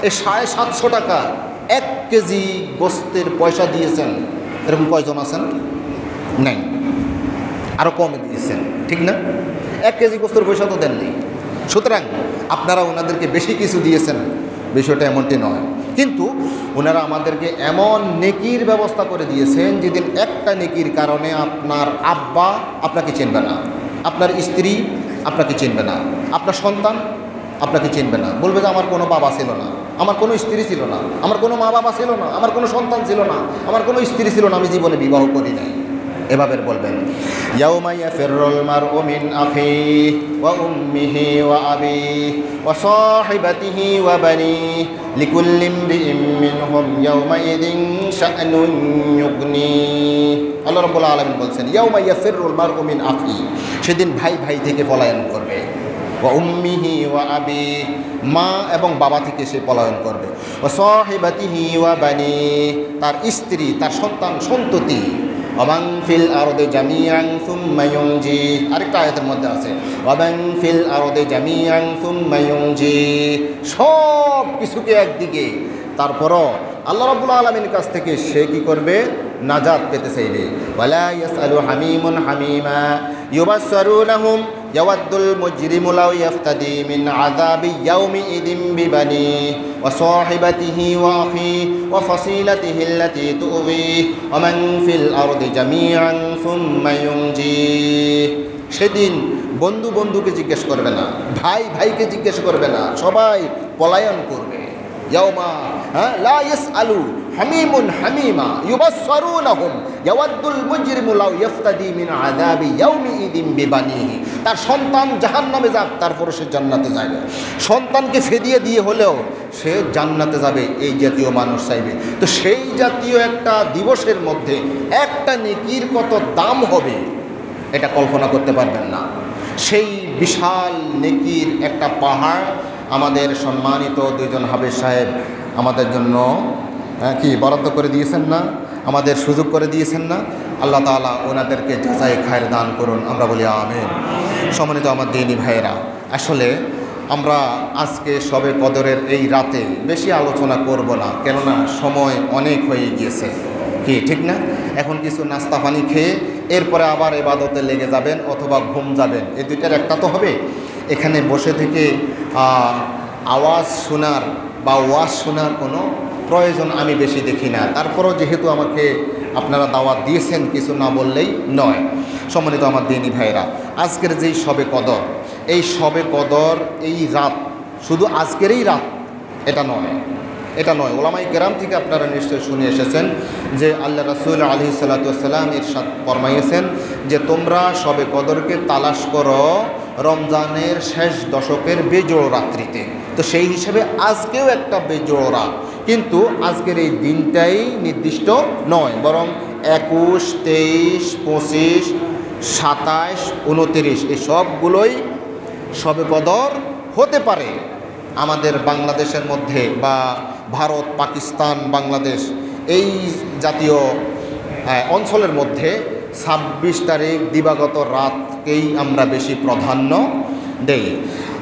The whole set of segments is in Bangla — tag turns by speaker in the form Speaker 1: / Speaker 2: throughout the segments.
Speaker 1: এই 750 টাকা 1 কেজি গোস্তের পয়সা দিয়েছেন, এরকম কয়জন আছেন? নাই, আরও কমে দিয়েছেন, ঠিক না? 1 কেজি গোস্তের পয়সা তো দেননি। সুতরাং আপনারা ওনাদেরকে বেশি কিছু দিয়েছেন, বিষয়টা এমনটি নয়। কিন্তু ওনারা আমাদেরকে এমন নেকির ব্যবস্থা করে দিয়েছেন, যেদিন একটা নেকির কারণে আপনার আব্বা আপনাকে চিনবে না, আপনার স্ত্রী আপনাকে চিনবে না, আপনার সন্তান আপনাকে চিনবে না, বলবে যে আমার কোনো বাবা ছিল না, আমার কোনো স্ত্রী ছিল না, আমার কোনো মা বাবা ছিল না, আমার কোনো সন্তান ছিল না, আমার কোনো স্ত্রী ছিল না, আমি জীবনে বিবাহ করি নাই, এভাবে বলবেন। ইয়াউমা ইয়াফিরুল মারউ মিন আখিহি ওয়া উম্মিহি ওয়া আবিহি ওয়া সাহিবাতিহি ওয়া বানিহি লিকুল্লি ইমরিইম মিনহুম ইয়াউমাইযিন শা'নুন ইউগনিহি। আল্লাহ রাব্বুল আলামিন বলছেন, ইয়াউমা ইয়াফিরুল মারউ মিন আখিহি, সেদিন ভাই ভাই থেকে পলায়ন করবে। ওয়া উম্মিহি ওয়া আবিহি, মা এবং বাবা থেকে সে পলায়ন করবে। ওয়া সাহিবাতিহি ওয়া বানিহি, তার স্ত্রী, তার সন্তান সন্ততি। ওয়ামান ফিল আরদি জামিআন সুম্মা ইউনজি, আরেকটা আয়াতের মধ্যে আছে ওয়ামান ফিল আরদি জামিআন সুম্মা ইউনজি, সব কিছুকে একদিকে, তারপরও আল্লাহ রাব্বুল আলামিনের কাছ থেকে সে কি করবে? নাজাত পেতে চাইবে। ওয়ালা ইয়াসআলু হামিমুন হামিমা ইউবাসসিরুনাহুম ইয়াওয়াদ্দুল মুজরিমু লাউ ইয়াফতাদি মিন আযাবি ইয়াউমিইযিন বিবানিহি ওয়া সাহিবাতিহি ওয়া আখিহি ওয়া ফাসিলাতিহি আল্লাতী তু'যিহি ওয়া মান ফিল আরদি জামিআন সুম্মা ইউনজিহি। সেদিন বন্ধু বন্ধুকে জিজ্ঞেস করবে না, ভাই ভাইকে জিজ্ঞেস করবে না, সবাই পলায়ন করবে। ইয়াউমা লা ইয়াসআলু হামিমুন হামিমা ইউবাসসিরুনাহুম ইয়াওয়াদ্দুল মুজরিমু লাউ ইয়াফতাদি মিন আযাবি ইয়াউমিইযিন বিবানিহি। তার সন্তান জাহান্নামে যাক, তারপরে সে জান্নাতে যাবে। সন্তানকে ফেদিয়ে দিয়ে হলেও সে জান্নাতে যাবে, এই জাতীয় মানুষ চাইবে। তো সেই জাতীয় একটা দিবসের মধ্যে একটা নেকির কত দাম হবে এটা কল্পনা করতে পারবেন না। সেই বিশাল নেকির একটা পাহাড় আমাদের সম্মানিত দুইজন হাফেজ সাহেব আমাদের জন্য কি বরাদ্দ করে দিয়েছেন না, আমাদের সুযোগ করে দিয়েছেন না। আল্লাহ তাআলা ওনাদেরকে জাযায়ে খায়ের দান করুন, আমরা বলি আমিন। সম্মানিত আমার দিনী ভাইয়েরা, আসলে আমরা আজকে শবে কদরের এই রাতে বেশি আলোচনা করব না, কেননা সময় অনেক হয়ে গিয়েছে, কি ঠিক না? এখন কিছু নাস্তা পানি খেয়ে এরপরে আবার ইবাদতে লেগে যাবেন অথবা ঘুম যাবেন, এই দুইটার একটা তো হবে। এখানে বসে থেকে আওয়াজ শোনার বা ওয়াজ শোনার কোনো প্রয়োজন আমি বেশি দেখি না। তারপরও যেহেতু আমাকে আপনারা দাওয়াত দিয়েছেন, কিছু না বললেই নয়। সম্মানিত আমার দিনী ভাইরা, আজকের যেই শবে কদর, এই শবে কদর এই রাত শুধু আজকেরই রাত এটা নয়, এটা নয়। ওলামায়ে কেরাম থেকে আপনারা নিশ্চয়ই শুনে এসেছেন যে আল্লাহ রাসূল আলাইহিস সালাতু ওয়াস সালাম ইরশাদ ফরমাইয়েছেন যে তোমরা শবে কদরকে তালাশ করো রমজানের শেষ দশকের বেজোড় রাত্রিতে। তো সেই হিসেবে আজকেও একটা বেজোড় রাত, কিন্তু আজকের এই দিনটাই নির্দিষ্ট নয়, বরং 21, 23, 25, 27, 29 এই সবগুলোই শবে কদর হতে পারে। আমাদের বাংলাদেশের মধ্যে বা ভারত, পাকিস্তান, বাংলাদেশ এই জাতীয় অঞ্চলের মধ্যে 26 তারিখ দিবাগত রাতকেই আমরা বেশি প্রাধান্য দেই।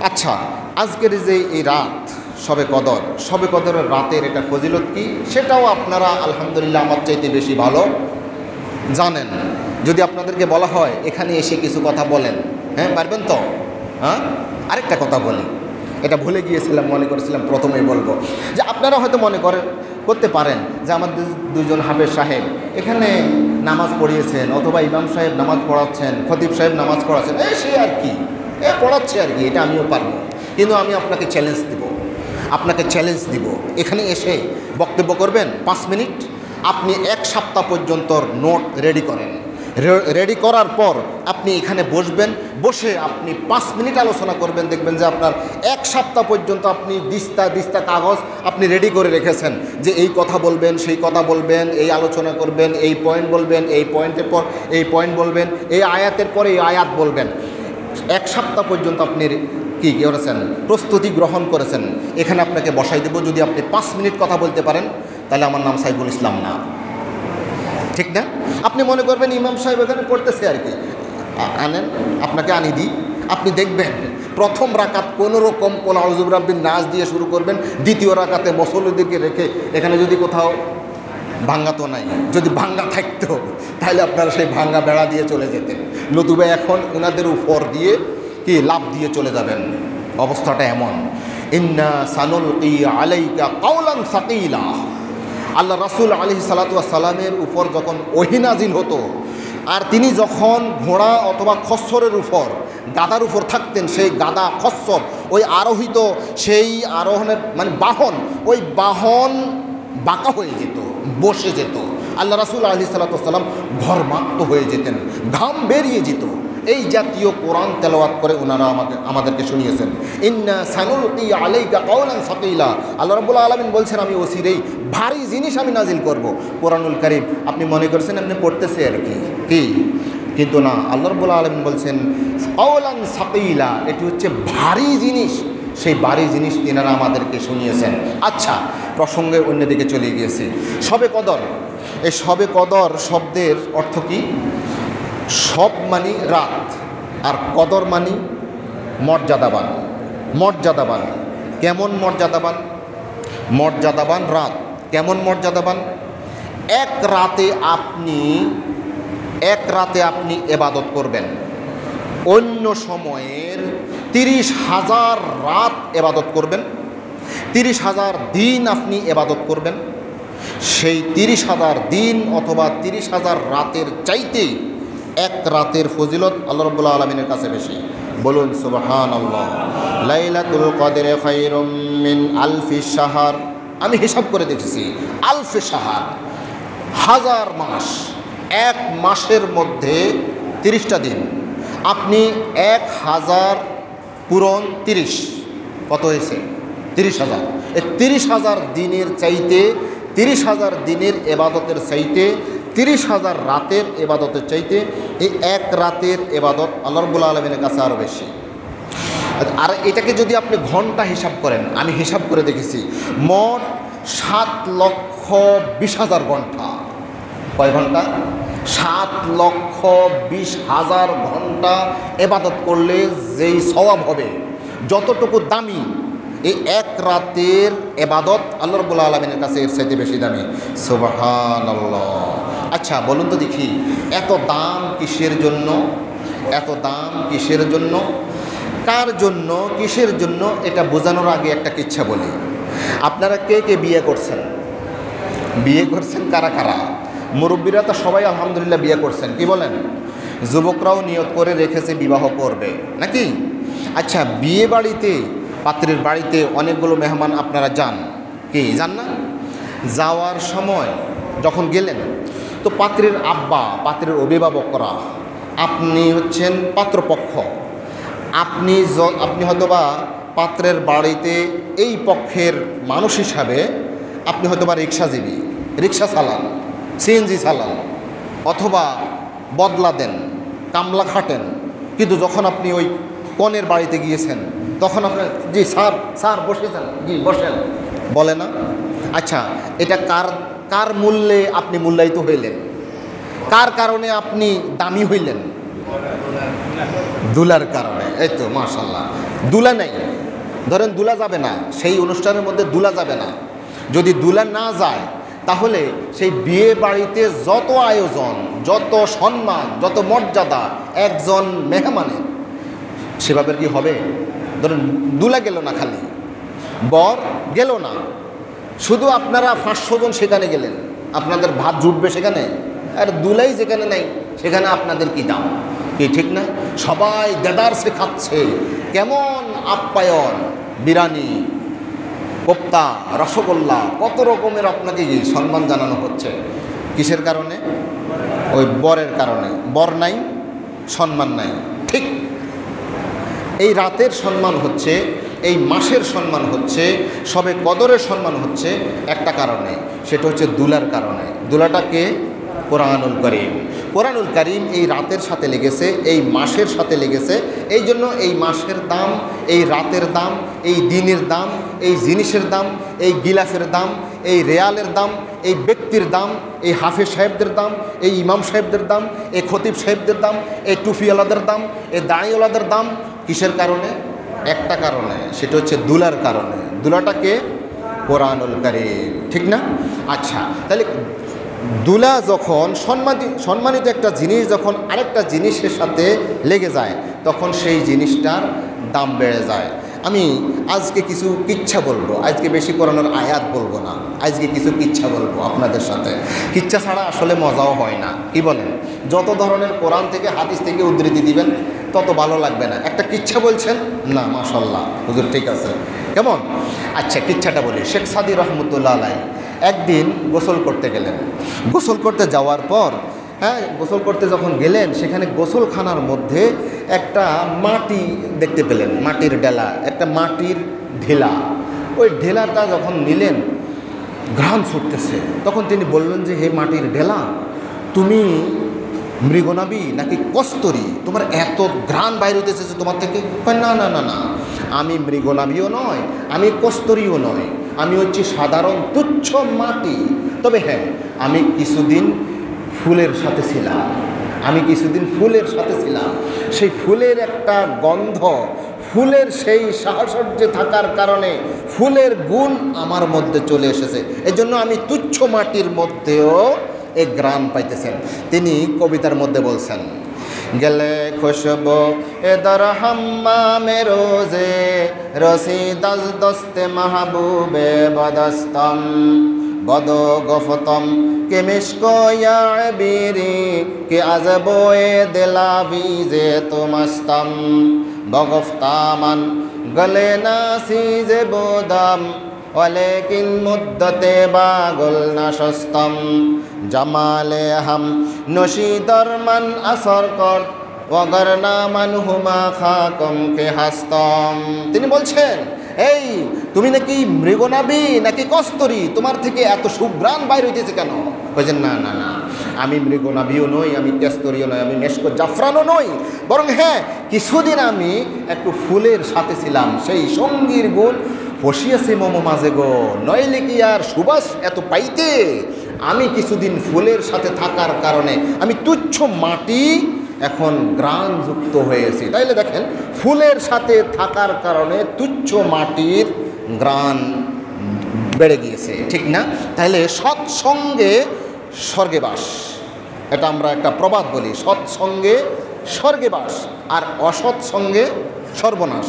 Speaker 1: আচ্ছা, আজকের যে এই রাত শবে কদর, শবে কদরের রাতের এটা ফজিলত কি সেটাও আপনারা আলহামদুলিল্লাহ আমার চাইতে বেশি ভালো জানেন। যদি আপনাদেরকে বলা হয় এখানে এসে কিছু কথা বলেন, হ্যাঁ পারবেন তো? হ্যাঁ, আরেকটা কথা বলি, এটা ভুলে গিয়েছিলাম, মনে করেছিলাম প্রথমেই বলবো, যে আপনারা হয়তো করতে পারেন যে আমাদের দুজন হাফেজ সাহেব এখানে নামাজ পড়িয়েছেন, অথবা ইমাম সাহেব নামাজ পড়াচ্ছেন, খতিব সাহেব নামাজ পড়াচ্ছেন, সে আর কি পড়াচ্ছে আর কি, এটা আমিও পারবো। কিন্তু আমি আপনাকে চ্যালেঞ্জ দিব, এখানে এসে বক্তব্য করবেন 5 মিনিট, আপনি 1 সপ্তাহ পর্যন্ত নোট রেডি করেন, রেডি করার পর আপনি এখানে বসবেন, বসে আপনি 5 মিনিট আলোচনা করবেন, দেখবেন যে আপনার 1 সপ্তাহ পর্যন্ত আপনি দিস্তা কাগজ আপনি রেডি করে রেখেছেন যে এই কথা বলবেন, সেই কথা বলবেন, এই আলোচনা করবেন, এই পয়েন্ট বলবেন, এই পয়েন্টের পর এই পয়েন্ট বলবেন, এই আয়াতের পরে এই আয়াত বলবেন। 1 সপ্তাহ পর্যন্ত আপনি কি করেছেন? প্রস্তুতি গ্রহণ করেছেন। এখানে আপনাকে বসাই দেব, যদি আপনি 5 মিনিট কথা বলতে পারেন তাহলে আমার নাম সাইফুল ইসলাম না, ঠিক না? আপনি মনে করবেন ইমাম সাহেব এখানে পড়তেছে আর কি, আনেন, আপনাকে আনি দিই, আপনি দেখবেন প্রথম রাকাত কোনো রকম কোল আউযু বিরাব্বিন নাস দিয়ে শুরু করবেন, দ্বিতীয় রাকাতে মুসল্লিদেরকে রেখে, এখানে যদি কোথাও ভাঙ্গা তো নাই, যদি ভাঙ্গা থাকতো তাহলে আপনারা সেই ভাঙ্গা বেড়া দিয়ে চলে যেতেন, নতুবা এখন ওনাদের উপর দিয়ে কি লাফ দিয়ে চলে যাবেন। অবস্থাটা এমন, ইন্না সানুলকি আলাইকা কাওলান সাকিলা। আল্লাহ রাসূল আলাইহিস সালাতু ওয়াস সালামের উপর যখন ওহী নাজিল হতো, আর তিনি যখন ঘোড়া অথবা খচ্চরের উপর গাদার উপর থাকতেন, সেই গাদা খচ্চর ওই আরোহিত সেই আরোহণের মানে বাহন, ওই বাহন বাঁকা হয়ে যেত, বসে যেত। আল্লাহ রাসূল আলাইহিস সালাতু ওয়াস সালাম ঘর্মাক্ত হয়ে যেতেন, ঘাম বেরিয়ে যেত। এই জাতীয় কোরআন তেলাওয়াত করে ওনারা আমাদেরকে শুনিয়েছেন। ইন্না সানুলকি আলাইকা কাওলান সাকিলা। আল্লাহ রাব্বুল আলামিন বলছেন আমি অচিরেই ভারী জিনিস আমি নাজিল করব। কোরআনুল কারীম আপনি মনে করছেন আপনি পড়তেছে আর কি, কিন্তু না, আল্লাহ রাব্বুল আলামিন বলছেন কাওলান সাকিলা, এটি হচ্ছে ভারী জিনিস। সেই ভারী জিনিস তিনারা আমাদেরকে শুনিয়েছেন। আচ্ছা, প্রসঙ্গে অন্যদিকে চলে গিয়েছে। শবে কদর, এই শবে কদর শব্দের অর্থ কি? সব মানি রাত, আর কদর মানি মর্যাদাবান। মর্যাদাবান কেমন? মর্যাদাবান, মর্যাদাবান রাত কেমন মর্যাদাবান? এক রাতে আপনি ইবাদত করবেন, অন্য সময়ের 30,000 রাত ইবাদত করবেন, 30,000 দিন আপনি ইবাদত করবেন। সেই 30,000 দিন অথবা 30,000 রাতের চাইতে এক রাতের ফজিলত আল্লাহ রাব্বুল আলামিনের কাছে বেশি। বলুন সুবহানাল্লাহ। লাইলাতুল কদরে খায়রুম মিন আলফি শাহর। আমি হিসাব করে দেখেছি, আলফে শাহর, 1000 মাস। এক মাসের মধ্যে 30টা দিন, আপনি 1000 পূরণ 30 কত হয়েছে? 30,000। এই 30,000 দিনের চাইতে, 30,000 দিনের এবাদতের চাইতে, 30,000 রাতের এবাদতের চাইতে এই এক রাতের এবাদত আল্লাহ রাব্বুল আলামিনের কাছে আরও বেশি। আর এটাকে যদি আপনি ঘন্টা হিসাব করেন, আমি হিসাব করে দেখেছি, মোট 7,20,000 ঘন্টা। কয় ঘন্টা? 7,20,000 ঘন্টা এবাদত করলে যেই সওয়াব হবে, যতটুকু দামি এই এক রাতের এবাদত আল্লাহ রাব্বুল আলামিনের কাছে এর চাইতে বেশি দামি। সুবহানাল্লাহ। আচ্ছা বলুন তো দেখি, এত দাম কিসের জন্য? এত দাম কিসের জন্য? কার জন্য? কিসের জন্য? এটা বোঝানোর আগে একটা কিচ্ছা বলি। আপনারা কে কে বিয়ে করছেন? বিয়ে করছেন কারা কারা? মুরব্বীরা তো সবাই আলহামদুলিল্লাহ বিয়ে করছেন, কি বলেন? যুবকরাও নিয়ত করে রেখেছে বিবাহ করবে নাকি? আচ্ছা, বিয়ে বাড়িতে, পাত্রের বাড়িতে অনেকগুলো মেহমান আপনারা যান, কি যান না? যাওয়ার সময় যখন গেলেন, তো পাত্রের আব্বা, পাত্রের অভিভাবকরা, আপনি হচ্ছেন পাত্রপক্ষ, আপনি হয়তোবা পাত্রের বাড়িতে এই পক্ষের মানুষ হিসাবে আপনি হয়তোবা রিক্সাজীবী, রিক্সা চালান, সিএনজি চালান, অথবা বদলা দেন, কামলা খাটেন। কিন্তু যখন আপনি ওই কনের বাড়িতে গিয়েছেন, তখন আপনার জি স্যার বসেছেন, জি বসেন বলে না? আচ্ছা, এটা কার মূল্যে আপনি মূল্যায়িত হইলেন? কার কারণে আপনি দামি হইলেন? দুলার কারণে। এই তো মাশাআল্লাহ। দুলা নেই, ধরেন দুলা যাবে না, সেই অনুষ্ঠানের মধ্যে দুলা যাবে না। যদি দুলা না যায়, তাহলে সেই বিয়ে বাড়িতে যত আয়োজন, যত সম্মান, যত মর্যাদা একজন মেহমানের, সেভাবে কি হবে? ধরেন দুলা গেল না, খালি বর গেল না, শুধু আপনারা 500 জন সেখানে গেলেন, আপনাদের ভাত জুটবে সেখানে? আর দুলাই যেখানে নাই, সেখানে আপনাদের কি দাম? কি ঠিক না? সবাই দেদারসে খাচ্ছে, কেমন আপ্যায়ন, বিরিয়ানি, কোপ্তা, রসগোল্লা, কত রকমের আপনাকে সম্মান জানানো হচ্ছে। কিসের কারণে? ওই বরের কারণে। বর নাই, সম্মান নাই। ঠিক এই রাতের সম্মান হচ্ছে, এই মাসের সম্মান হচ্ছে, সবে কদরের সম্মান হচ্ছে একটা কারণে, সেটা হচ্ছে দুলার কারণে। দুলাটাকে কোরআনুল কারীম। কোরআনুল কারীম এই রাতের সাথে লেগেছে, এই মাসের সাথে লেগেছে। এই জন্য এই মাসের দাম, এই রাতের দাম, এই দিনের দাম, এই জিনিসের দাম, এই গিলাফের দাম, এই রেয়ালের দাম, এই ব্যক্তির দাম, এই হাফেজ সাহেবদের দাম, এই ইমাম সাহেবদের দাম, এই খতিব সাহেবদের দাম, এই টুফিওয়ালাদের দাম, এই দাঁড়িওয়ালাদের দাম। কিসের কারণে? একটা কারণে, সেটা হচ্ছে দুলার কারণে। দুলাটাকে কোরআনুল কারীম, ঠিক না? আচ্ছা, তাহলে দুলা যখন সম্মানিত একটা জিনিস যখন আরেকটা জিনিসের সাথে লেগে যায়, তখন সেই জিনিসটার দাম বেড়ে যায়। আমি আজকে কিছু কিচ্ছা বলবো, আজকে বেশি কোরআনের আয়াত বলবো না, আজকে কিছু কিচ্ছা বলবো আপনাদের সাথে। কিচ্ছা ছাড়া আসলে মজাও হয় না, কি বলেন? যত ধরনের কোরআন থেকে হাদিস থেকে উদ্ধৃতি দিবেন তত ভালো লাগবে না। একটা কিচ্ছা বলছেন, না মাশাআল্লাহ হুজুর ঠিক আছে, কেমন? আচ্ছা, কিচ্ছাটা বলি। শেখ সাদি রহমতুল্লাহ আলাই একদিন গোসল করতে গেলেন। গোসল করতে যাওয়ার পর, গোসল করতে যখন গেলেন, সেখানে গোসলখানার মধ্যে একটা মাটি দেখতে পেলেন, মাটির ডেলা, একটা মাটির ঢেলা। ওই ঢেলাটা যখন নিলেন, ঘ্রাণ ছুটতেছে। তখন তিনি বললেন যে, হে মাটির ঢেলা, তুমি মৃগনাবী নাকি কস্তরী? তোমার এত ঘ্রাণ বাইর হইতেছে যে তোমার থেকে? না না না না, আমি মৃগনাবীও নয়, আমি কস্তরীও নয়, আমি হচ্ছি সাধারণ তুচ্ছ মাটি। তবে হ্যাঁ, আমি কিছুদিন ফুলের সাথে ছিলাম, সেই ফুলের একটা গন্ধ, ফুলের সেই সাহচর্যে থাকার কারণে ফুলের গুণ আমার মধ্যে চলে এসেছে। এজন্য আমি তুচ্ছ মাটির মধ্যেও এই ঘ্রাণ পাইতেছেন। তিনি কবিতার মধ্যে বলছেন, গেলে খুশবো এ দর হাম্মামে রোজে রসি দস দস্তে মাহবুবে বদস্তম বদ গফতম কে মিশকো ইয়া বিরি কে আজবোয়ে দিলাবি যে তুমস্তম বগফতামান গলে নাসি যে বোদাম ওয়ালেকিন মুদ্দতে বাগুল নাশস্তম জামালে হাম নশি দরমান আসর কর ওয়াগর নামান হুমা খাকম কে হাস্তম। তিনি বলছেন, এই তুমি নাকি মৃগনাবী নাকি কস্তরী? তোমার থেকে এত সুঘ্রাণ বাইর হইতেছে কেন? বলছেন, না না না, আমি মৃগনাবীও নই, আমি কস্তরীও নই, আমি মেশক জাফরানও নই, বরং হ্যাঁ, কিছুদিন আমি একটু ফুলের সাথে ছিলাম, সেই সঙ্গীর গুণ ফসিয়াছে মম মাঝে গো, নইলে কি আর সুবাস এত পাইতে? আমি কিছুদিন ফুলের সাথে থাকার কারণে আমি তুচ্ছ মাটি এখন ঘ্রাণযুক্ত হয়েছি। তাইলে দেখেন, ফুলের সাথে থাকার কারণে তুচ্ছ মাটির ঘ্রাণ বেড়ে গিয়েছে, ঠিক না? তাইলে সৎসঙ্গে স্বর্গে বাস, এটা আমরা একটা প্রবাদ বলি, সৎসঙ্গে স্বর্গে বাস আর অসৎসঙ্গে সর্বনাশ।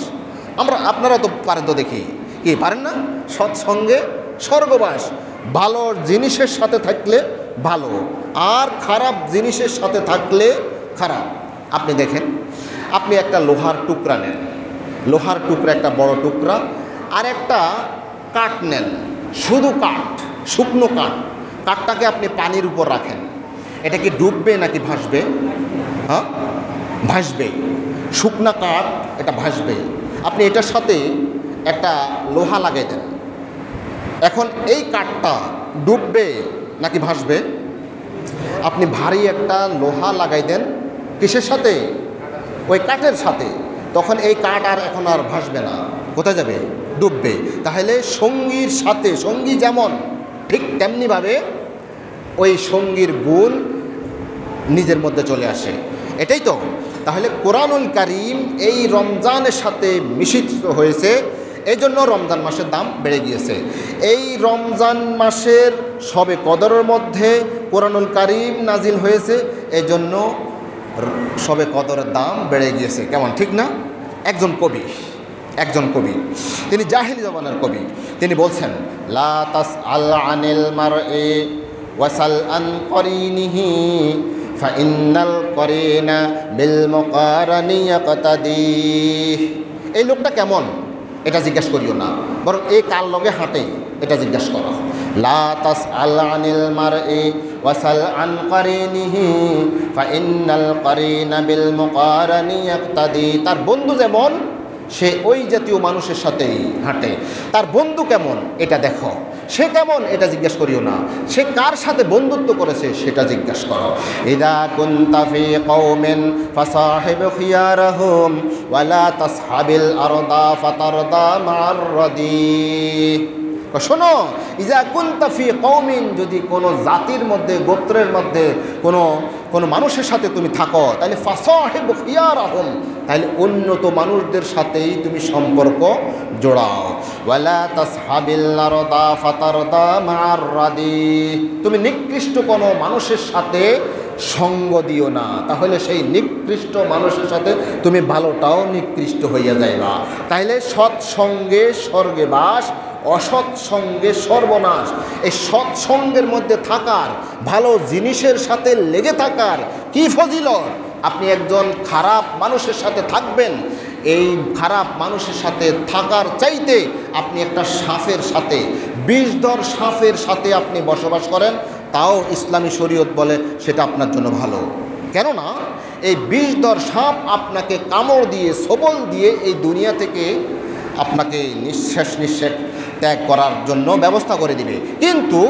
Speaker 1: আপনারা তো পারেন, তো দেখি, কি পারেন না? সৎসঙ্গে স্বর্গবাস, ভালো জিনিসের সাথে থাকলে ভালো, আর খারাপ জিনিসের সাথে থাকলে খারাপ। আপনি দেখেন, আপনি একটা লোহার টুকরা নেন, লোহার টুকরা একটা বড় টুকরা, আর একটা কাঠ নেন, শুধু কাঠ, শুকনো কাঠ। কাঠটাকে আপনি পানির উপর রাখেন, এটা কি ডুববে নাকি ভাসবে? হ্যাঁ, ভাসবে। শুকনা কাঠ, এটা ভাসবে। আপনি এটার সাথে একটা লোহা লাগাই দেন, এখন এই কাঠটা ডুববে নাকি ভাসবে? আপনি ভারী একটা লোহা লাগাই দেন, কিসের সাথে? ওই কাঠের সাথে। তখন এই কাঠ এখন আর ভাসবে না, কোথায় যাবে? ডুববে। তাহলে সঙ্গীর সাথে, সঙ্গী যেমন ঠিক তেমনিভাবে ওই সঙ্গীর গুণ নিজের মধ্যে চলে আসে, এটাই তো। তাহলে কোরআনুল কারীম এই রমজানের সাথে মিশ্রিত হয়েছে, এই জন্য রমজান মাসের দাম বেড়ে গিয়েছে। এই রমজান মাসের সবে কদরের মধ্যে কোরআনুল কারীম নাজিল হয়েছে, এই জন্য সবে কদরের দাম বেড়ে গিয়েছে। কেমন, ঠিক না? একজন কবি, তিনি জাহিলি জমানার কবি, তিনি বলছেন, লা তাসআল আনিল মারই ওয়াসাল আন করিনিহি ফাইন্নাল করিনা বিল মুকারানি ইয়াকতাদি। এই লোকটা কেমন এটা জিজ্ঞেস করিও না, বরং এই কার লগে হাঁটে এটা জিজ্ঞাসা করো। লা তাসআল আনিল মারই ওয়াসাল আন করিনিহি ফাইন্নাল করিনা বিল মুকারানি ইয়াকতাদি। তার বন্ধু যেমন, সে ওই জাতীয় মানুষের সাথেই হাঁটে। তার বন্ধু কেমন এটা দেখো, সে কেমন এটা জিজ্ঞেস করিও না, সে কার সাথে বন্ধুত্ব করেছে সেটা জিজ্ঞাসা করো। ইদা কুনতা ফি কওমিন ফাসাহিব খিয়ারহুম ওয়ালা তাসহাবিল আরদা ফাতারদা মা'আর রাদি। শোনো, ইজা কুনতা ফি কওমিন, যদি কোনো জাতির মধ্যে, গোত্রের মধ্যে কোনো কোনো মানুষের সাথে তুমি থাকো, তাহলে ফাসাহিব খিয়ারাহুম, তাহলে উন্নত মানুষদের সাথেই তুমি সম্পর্ক জোড়াও। ওয়ালা তাসহাবিল আরদা ফাতারদা মা'আর রাদি, তুমি নিকৃষ্ট কোনো মানুষের সাথে সঙ্গ দিও না, তাহলে সেই নিকৃষ্ট মানুষের সাথে তুমি ভালোটাও নিকৃষ্ট হইয়া যাইবা। তাইলে সৎসঙ্গে স্বর্গে বাস, অসৎ সঙ্গে সর্বনাশ। এই সৎসঙ্গের মধ্যে থাকার, ভালো জিনিসের সাথে লেগে থাকার কি ফজিলত! আপনি একজন খারাপ মানুষের সাথে থাকবেন, এই খারাপ মানুষের সাথে থাকার চাইতে আপনি একটা সাপের সাথে, বিষধর সাপের সাথে আপনি বসবাস করেন, তাও ইসলামী শরীয়ত বলে সেটা আপনার জন্য ভালো। কেননা এই বিষধর সাপ আপনাকে কামড় দিয়ে, সবল দিয়ে এই দুনিয়া থেকে আপনাকে নিঃশ্বাস ত্যাগ করার জন্য ব্যবস্থা করে দিবে। কিন্তু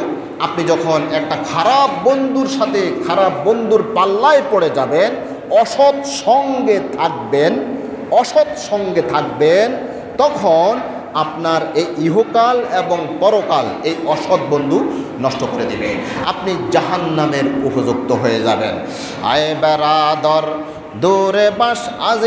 Speaker 1: আপনি যখন একটা খারাপ বন্ধুর সাথে, খারাপ বন্ধুর পাল্লায় পড়ে যাবেন, অসৎ সঙ্গে থাকবেন, তখন আপনার এই ইহকাল এবং পরকাল এই অসৎ বন্ধু নষ্ট করে দিবে, আপনি জাহান্নামের উপযুক্ত হয়ে যাবেন। আয় বেরাদর দূরে বাস আজ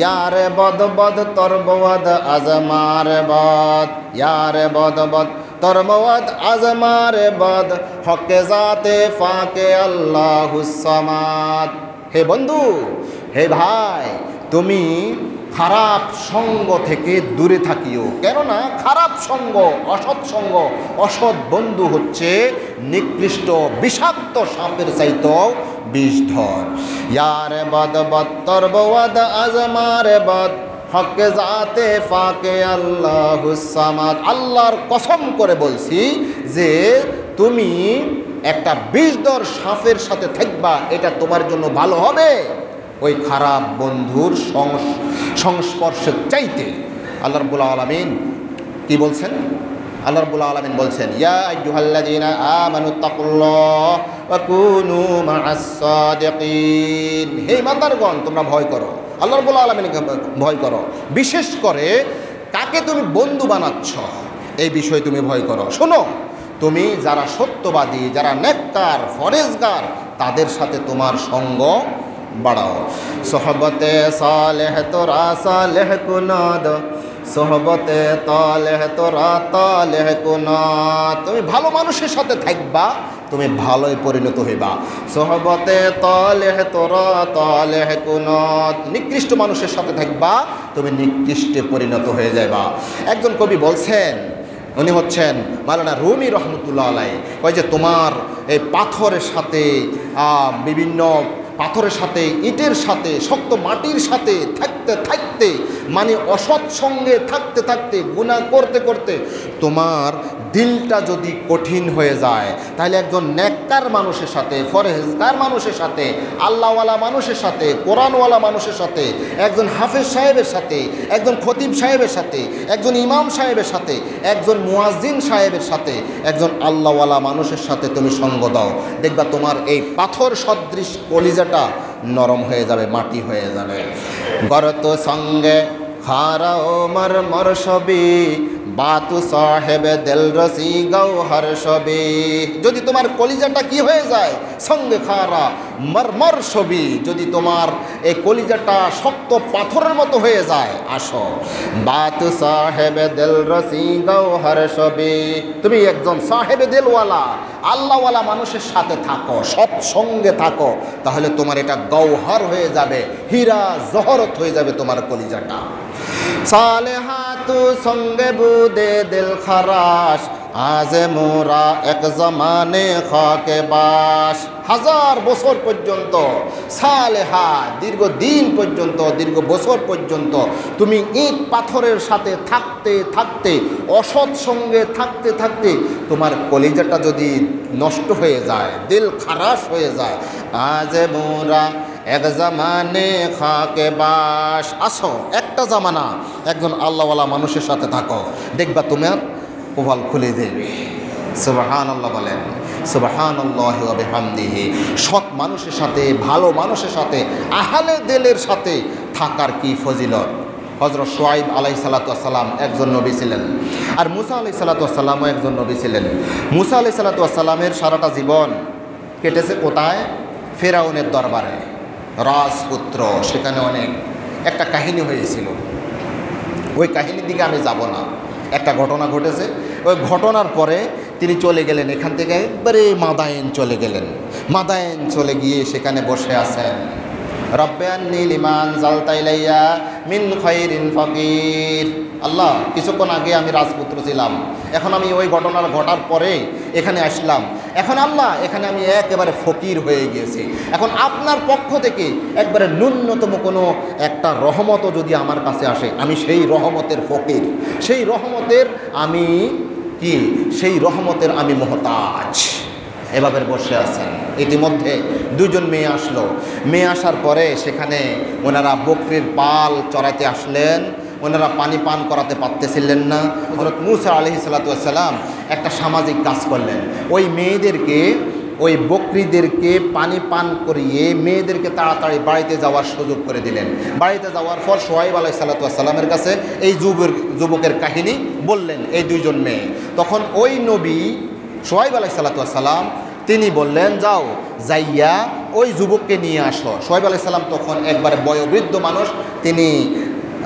Speaker 1: ইয়ারে বদ বদ তোর বদ আজমার বদ, ইয়ারে বদ বদ তোর বদ আজমার বদ, হকে জাতে ফাকে আল্লাহুস সামাদ। হে বন্ধু, হে ভাই, তুমি খারাপ সঙ্গ থেকে দূরে থাকিও, কেননা খারাপ সঙ্গ, অসৎ বন্ধু হচ্ছে নিকৃষ্ট বিষাক্ত সাপের চাইতেও বিষধর। ইয়ারে বদ বদ তোর বদ আজমার বদ, হকে জাতে ফাকে আল্লাহুস সামাদ। আল্লাহর কসম করে বলছি যে তুমি একটা বিষধর সাপের সাথে থাকবা, এটা তোমার জন্য ভালো হবে ওই খারাপ বন্ধুর সংস্পর্শের চাইতে। আল্লাহ রাব্বুল আলামিন কি বলছেন? আল্লাহ রাব্বুল আলামিন বলছেন, ইয়া আইয়ুহাল্লাযীনা আমানুত্তাকুল্লাহ ওয়া কুনু মা'আস সাদিকিন। হে ইমানদারগণ, তোমরা ভয় করো, আল্লাহ রাব্বুল আলামিনকে ভয় করো। বিশেষ করে কাকে তুমি বন্ধু বানাচ্ছ এই বিষয়ে তুমি ভয় করো। শোনো, তুমি যারা সত্যবাদী, যারা নেককার, ফরেজগার, তাদের সাথে তোমার সঙ্গ বাড়াও। সোহবতে সালেহ তোরা সালেহ কুনাদ, সোহবতে তালেহ তোরা তালেহ কুনাদ। তুমি ভালো মানুষের সাথে থাকবা, তুমি ভালোই পরিণত হইবা। সোহবতে তালেহ তোরা তালেহ কুনাদ, নিকৃষ্ট মানুষের সাথে থাকবা, তুমি নিকৃষ্টে পরিণত হয়ে যাবা। একজন কবি বলছেন, উনি হচ্ছেন মাওলানা রুমি রহমতুল্লাহ আলাইহি, ওই যে তোমার এই পাথরের সাথে, বিভিন্ন পাথরের সাথে, ইটের সাথে, শক্ত মাটির সাথে থাকতে থাকতে, মানে অসৎ সঙ্গে থাকতে থাকতে, গুনাহ করতে করতে তোমার দিলটা যদি কঠিন হয়ে যায়, তাহলে একজন নেককার মানুষের সাথে, ফরহেজগার মানুষের সাথে, আল্লাহওয়ালা মানুষের সাথে, কোরআনওয়ালা মানুষের সাথে, একজন হাফেজ সাহেবের সাথে, একজন খতিব সাহেবের সাথে, একজন ইমাম সাহেবের সাথে, একজন মুয়াজ্জিন সাহেবের সাথে, একজন আল্লাহওয়ালা মানুষের সাথে তুমি সঙ্গ দাও, দেখবা তোমার এই পাথর সদৃশ কলিজাটা নরম হয়ে যাবে, মাটি হয়ে যাবে। গরত সঙ্গে খারা ওমর মর সবি, বাতু সাহেব দিল রসি গৌহর সবি। যদি তোমার কলিজাটা কি হয়ে যায়, সঙ্গে খারা মরমর সবি, যদি তোমার এই কলিজাটা শক্ত পাথরের মতো হয়ে যায়, আসো বাতু সাহেব দিল রসি গৌহর সবি। তুমি একজন সাহেবে দিলওয়ালা, আল্লাহওয়ালা মানুষের সাথে থাকো, সৎসঙ্গে থাকো, তাহলে তোমার এটা গৌহর হয়ে যাবে, হীরা জহরত হয়ে যাবে তোমার কলিজাটা। সালেহাতু সঙ্গে বুদে দিল খারাস, আজ মোরা এক জমানে খাকে বাস। 1000 বছর পর্যন্ত, সালেহা দীর্ঘদিন পর্যন্ত, দীর্ঘ বছর পর্যন্ত তুমি ইট পাথরের সাথে থাকতে থাকতে, অসৎ সঙ্গে থাকতে থাকতে তোমার কলিজাটা যদি নষ্ট হয়ে যায়, দিল খারাস হয়ে যায়, আজ মোরা এক জামানে খাকে বাস। আসো একটা জামানা একজন আল্লাহওয়ালা মানুষের সাথে থাকো, দেখবা তোমার কপাল খুলে দেবে। সুবহানাল্লাহ বলেন, সুবহানাল্লাহি ওয়া বিহামদিহি। সৎ মানুষের সাথে, ভালো মানুষের সাথে, আহলে দিলের সাথে থাকার কি ফজিলত। হযরত শুআইব আলাইহিস সালাতু ওয়াস সালাম একজন নবী ছিলেন, আর মুসা আলাইহিস সালাতু ওয়াস সালামও একজন নবী ছিলেন। মুসা আলাইহিস সালাতু ওয়াস সালামের সারাটা জীবন কেটেছে কোথায়? ফেরাউনের দরবারে, রাজপুত্র, সেখানে অনেক একটা কাহিনী হয়েছিল। ওই কাহিনীর দিকে আমি যাব না। একটা ঘটনা ঘটেছে, ওই ঘটনার পরে তিনি চলে গেলেন এখান থেকে, একবারে মাদায়েন চলে গেলেন। মাদায়েন চলে গিয়ে সেখানে বসে আছেন। রব্বে আন্নি লিমা আনজালতা ইলাইয়া মিন খায়রিন ফাকির। আল্লাহ, কিছুক্ষণ আগে আমি রাজপুত্র ছিলাম, এখন আমি ওই ঘটনার ঘটার পরে এখানে আসলাম। এখন আল্লাহ, এখানে আমি একেবারে ফকির হয়ে গিয়েছি। এখন আপনার পক্ষ থেকে একবারে ন্যূনতম কোনো একটা রহমতও যদি আমার কাছে আসে, আমি সেই রহমতের ফকির, সেই রহমতের আমি কি, সেই রহমতের আমি মুহতাজ। এভাবে বসে আছেন। ইতিমধ্যে দুজন মেয়ে আসলো। মেয়ে আসার পরে সেখানে ওনারা বকরির পাল চড়াতে আসলেন। ওনারা পানি পান করাতে পারতেছিলেন না। হযরত মূসা আলাইহিস সালাতু ওয়াস সালাম একটা সামাজিক কাজ করলেন। ওই মেয়েদেরকে, ওই বকরিদেরকে পানি পান করিয়ে মেয়েদেরকে তাড়াতাড়ি বাড়িতে যাওয়ার সুযোগ করে দিলেন। বাড়িতে যাওয়ার পর শুআয়ব আলাইহিস সালাতু ওয়াস সালামের কাছে এই যুবকের কাহিনী বললেন, এই দুইজন মেয়ে। তখন ওই নবী শুআয়ব আলাইহিস সালাতু ওয়াস সালাম তিনি বললেন, যাও যাইয়া ওই যুবককে নিয়ে আসো। শুআয়ব আলাইহিস সালাম তখন একবারে বয়োবৃদ্ধ মানুষ, তিনি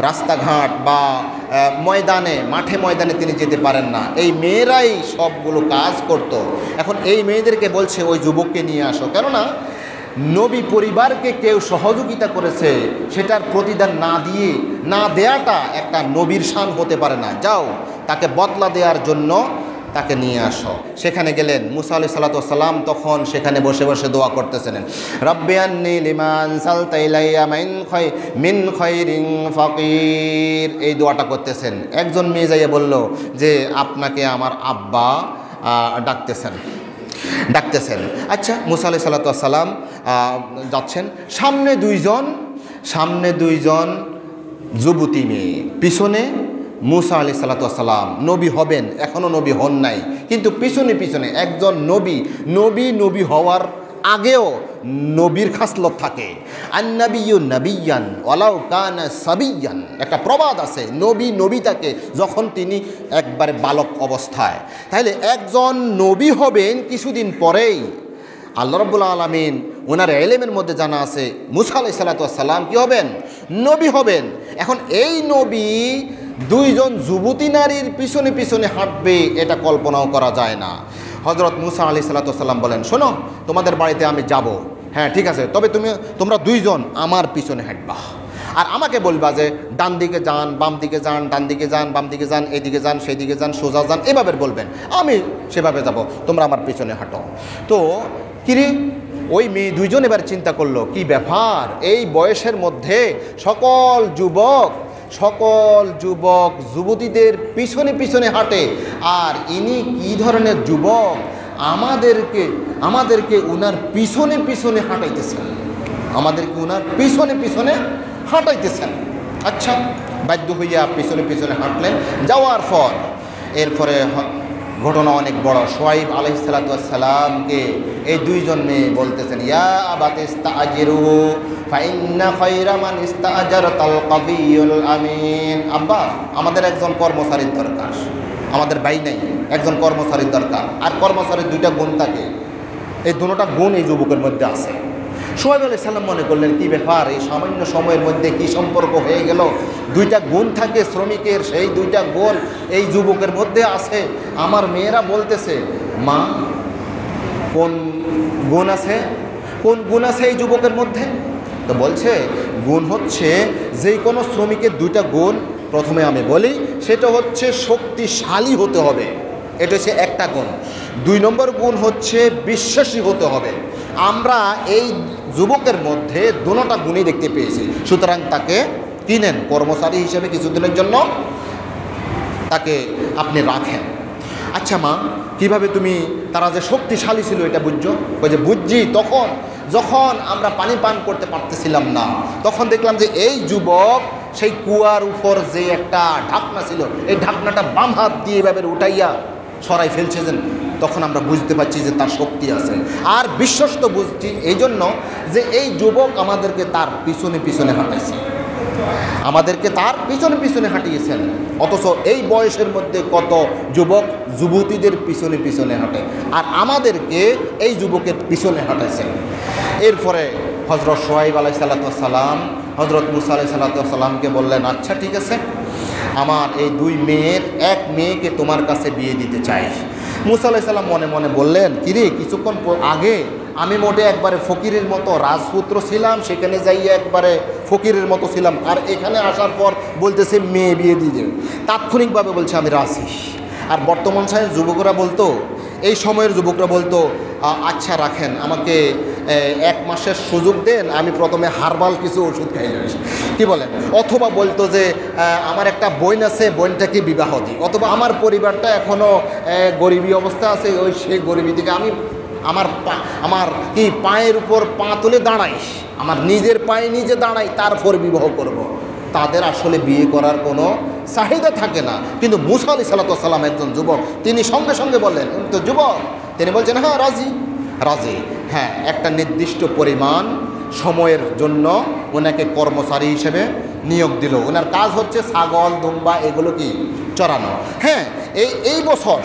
Speaker 1: রাস্তাঘাট বা ময়দানে, মাঠে ময়দানে তিনি যেতে পারেন না। এই মেয়েরাই সবগুলো কাজ করত। এখন এই মেয়েদেরকে বলছে ওই যুবককে নিয়ে আসো, কেননা নবী পরিবারকে কেউ সহযোগিতা করেছে, সেটার প্রতিদান না দেয়াটা একটা নবীর শান হতে পারে না। যাও, তাকে বদলা দেওয়ার জন্য তাকে নিয়ে আসো। সেখানে গেলেন। মূসা আলাইহিস সালাতু ওয়াস সালাম তখন সেখানে বসে বসে দোয়া করতেছিলেন, রব্বি আন্নি লিমা আনজালতা ইলাইয়া মিন খায়রিন ফাকির। এই দোয়াটা করতেছেন। একজন মেয়ে যাইয়া বলল যে আপনাকে আমার আব্বা ডাকতেছেন। আচ্ছা, মূসা আলাইহিস সালাতু ওয়াস সালাম যাচ্ছেন। সামনে দুইজন যুবতী মেয়ে, পিছনে মূসা আলাইহিস সালাতু ওয়াস সালাম। নবী হবেন, এখনও নবী হন নাই, কিন্তু পিছনে একজন নবী হওয়ার আগেও নবীর খাসলত থাকে। আন্নাবিয়্যু নাবিয়্যান ওয়ালাউ কানা সাবিয়্যান, একটা প্রবাদ আছে, নবী থাকে যখন তিনি একবারে বালক অবস্থায়। তাহলে একজন নবী হবেন কিছুদিন পরেই। আল্লাহ রাব্বুল আলামিন ওনার ইলমের মধ্যে জানা আছে মূসা আলাইহিস সালাতু ওয়াস সালাম কি হবেন? নবী হবেন। এখন এই নবী দুইজন যুবতী নারীর পিছনে হাঁটবে, এটা কল্পনাও করা যায় না। হযরত মূসা আলাইহিস সালাতু ওয়াস সালাম বলেন, শোনো, তোমাদের বাড়িতে আমি যাব, হ্যাঁ ঠিক আছে, তবে তোমরা দুইজন আমার পিছনে হাঁটবা, আর আমাকে বলবা যে ডান দিকে যান, বাম দিকে যান, ডান দিকে যান, বাম দিকে যান, এইদিকে যান, সেই দিকে যান, সোজা যান, এভাবে বলবেন, আমি সেভাবে যাব, তোমরা আমার পিছনে হাঁটো। তো কিরে, ওই মেয়ে দুইজন এবার চিন্তা করলো, কি ব্যাপার, এই বয়সের মধ্যে সকল যুবক যুবতীদের পিছনে হাঁটে, আর ইনি কি ধরনের যুবক, আমাদেরকে উনার পিছনে হাঁটাইতেছেন, হাঁটাইতেছেন। আচ্ছা, বাধ্য হইয়া পিছনে হাঁটলেন। যাওয়ার পর এরপরে ঘটনা অনেক বড়। শুআয়ব আলাইহিস সালাতু ওয়াস সালামকে এই দুইজন মেয়ে বলতেছেন, ইয়া আবাতি ইস্তাজিরুহু ফাইন্না খায়রা মান ইস্তাজারতাল কাবিয়ুল আমিন। আব্বা, আমাদের একজন কর্মচারীর দরকার, আমাদের ভাই নাই, একজন কর্মচারীর দরকার। আর কর্মচারীর দুইটা গুণ থাকে, এই দুটোটা গুণ এই যুবকের মধ্যে আছে। শুআয়ব আলাইহিস সালাম মনে করলেন, কি ব্যাপার, এই সামান্য সময়ের মধ্যে কি সম্পর্ক হয়ে গেল? দুইটা গুণ থাকে শ্রমিকের, সেই দুইটা গুণ এই যুবকের মধ্যে আছে। আমার মেয়েরা বলতেছে, মা, কোন গুণ আছে এই যুবকের মধ্যে? তো বলছে, গুণ হচ্ছে যে কোনো শ্রমিকের দুইটা গুণ, প্রথমে আমি বলি, সেটা হচ্ছে শক্তিশালী হতে হবে, এটা হচ্ছে একটা গুণ। 2 নম্বর গুণ হচ্ছে বিশ্বাসী হতে হবে। আমরা এই যুবকের মধ্যে দুটোটা গুণই দেখতে পেয়েছি। সুতরাং তাকে কিনেন, কর্মচারী হিসেবে কিছুদিনের জন্য তাকে আপনি রাখেন। আচ্ছা মা, কিভাবে তুমি, তারা যে শক্তিশালী ছিল এটা বুঝছো? ওই যে বুঝছি, যখন আমরা পানি পান করতে পারতেছিলাম না, তখন দেখলাম যে এই যুবক সেই কুয়ার উপর যে একটা ঢাকনা ছিল, এই ঢাকনাটা বাম হাত দিয়ে এভাবে উঠাইয়া সরাই ফেলছেন। তখন আমরা বুঝতে পারছি যে তার শক্তি আছে। আর বিশ্বস্ত বুঝছি এই জন্য যে এই যুবক আমাদেরকে তার পিছনে হাঁটাইছে। আমাদেরকে তার পিছনে পিছনে হাঁটিয়েছেন, অথচ এই বয়সের মধ্যে কত যুবক যুবতীদের পিছনে পিছনে হাঁটে, আর আমাদেরকে এই যুবকের পিছনে হাঁটাইছেন। এরপরে হজরত সোহাইব আলাইহিস সালাম হজরত মুসা আলাইহিস সালামকে বললেন, আচ্ছা ঠিক আছে, আমার এই দুই মেয়ের এক মেয়েকে তোমার কাছে বিয়ে দিতে চাই। মুসা আলাইহিস সালাম মনে মনে বললেন, কিরে, কিছুক্ষণ আগে আমি মোটে একবারে ফকিরের মতো রাজপুত্র ছিলাম, সেখানে যাইয়া একবারে ফকিরের মতো ছিলাম, আর এখানে আসার পর বলতেছে মেয়ে বিয়ে দিয়ে দেবে। তাৎক্ষণিকভাবে বলছে আমি রাজি। আর বর্তমান সময়ের যুবকরা বলতো, এই সময়ের যুবকরা বলতো, আচ্ছা রাখেন, আমাকে 1 মাসের সুযোগ দেন, আমি প্রথমে হার্বাল কিছু ওষুধ খাইলে, কি বলেন? অথবা বলতো যে আমার একটা বোন আছে, বোনটাকে বিবাহ দিই, অথবা আমার পরিবারটা এখনও গরিবী অবস্থা আছে, ওই সেই গরিবী থেকে আমি আমার কি পায়ের উপর পা তুলে দাঁড়াই, আমার নিজের পায়ে নিজে দাঁড়াই, তারপর বিবাহ করব। তাদের আসলে বিয়ে করার কোনো চাহিদা থাকে না। কিন্তু মুসা আলাইহিস সালাম একজন যুবক, তিনি সঙ্গে সঙ্গে বললেন, তো যুবক, তিনি বলছেন হ্যাঁ রাজি রাজি। হ্যাঁ, একটা নির্দিষ্ট পরিমাণ সময়ের জন্য ওনাকে কর্মচারী হিসেবে নিয়োগ দিল। ওনার কাজ হচ্ছে ছাগল দুম্বা এগুলো কি চড়ানো। হ্যাঁ, এই বছর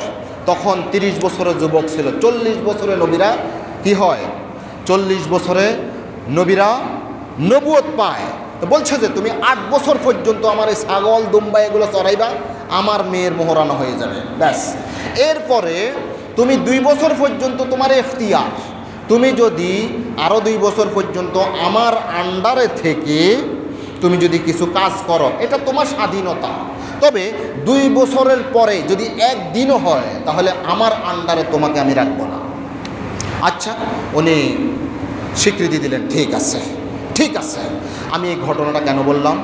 Speaker 1: তখন 30 বছরের যুবক ছিল। 40 বছরে নবীরা কি হয়, 40 বছরে নবীরা নবুয়ত পায়। তো বলছে যে তুমি 8 বছর পর্যন্ত আমার এই ছাগল দুম্বা এগুলো চড়াইবা, আমার মেয়ের মোহরানা হয়ে যাবে, ব্যাস। এরপরে তুমি 2 বছর পর্যন্ত তোমার এখতিয়ার, তুমি যদি আরও 2 বছর পর্যন্ত আমার আন্ডারে থেকে তুমি যদি কিছু কাজ করো, এটা তোমার স্বাধীনতা। তবে 2 বছরের পরে যদি একদিনও হয়, তাহলে আমার আন্ডারে তোমাকে আমি রাখবো না। আচ্ছা, উনি স্বীকৃতি দিলেন, ঠিক আছে ঠিক আছে। আমি এই ঘটনাটা কেন বললাম,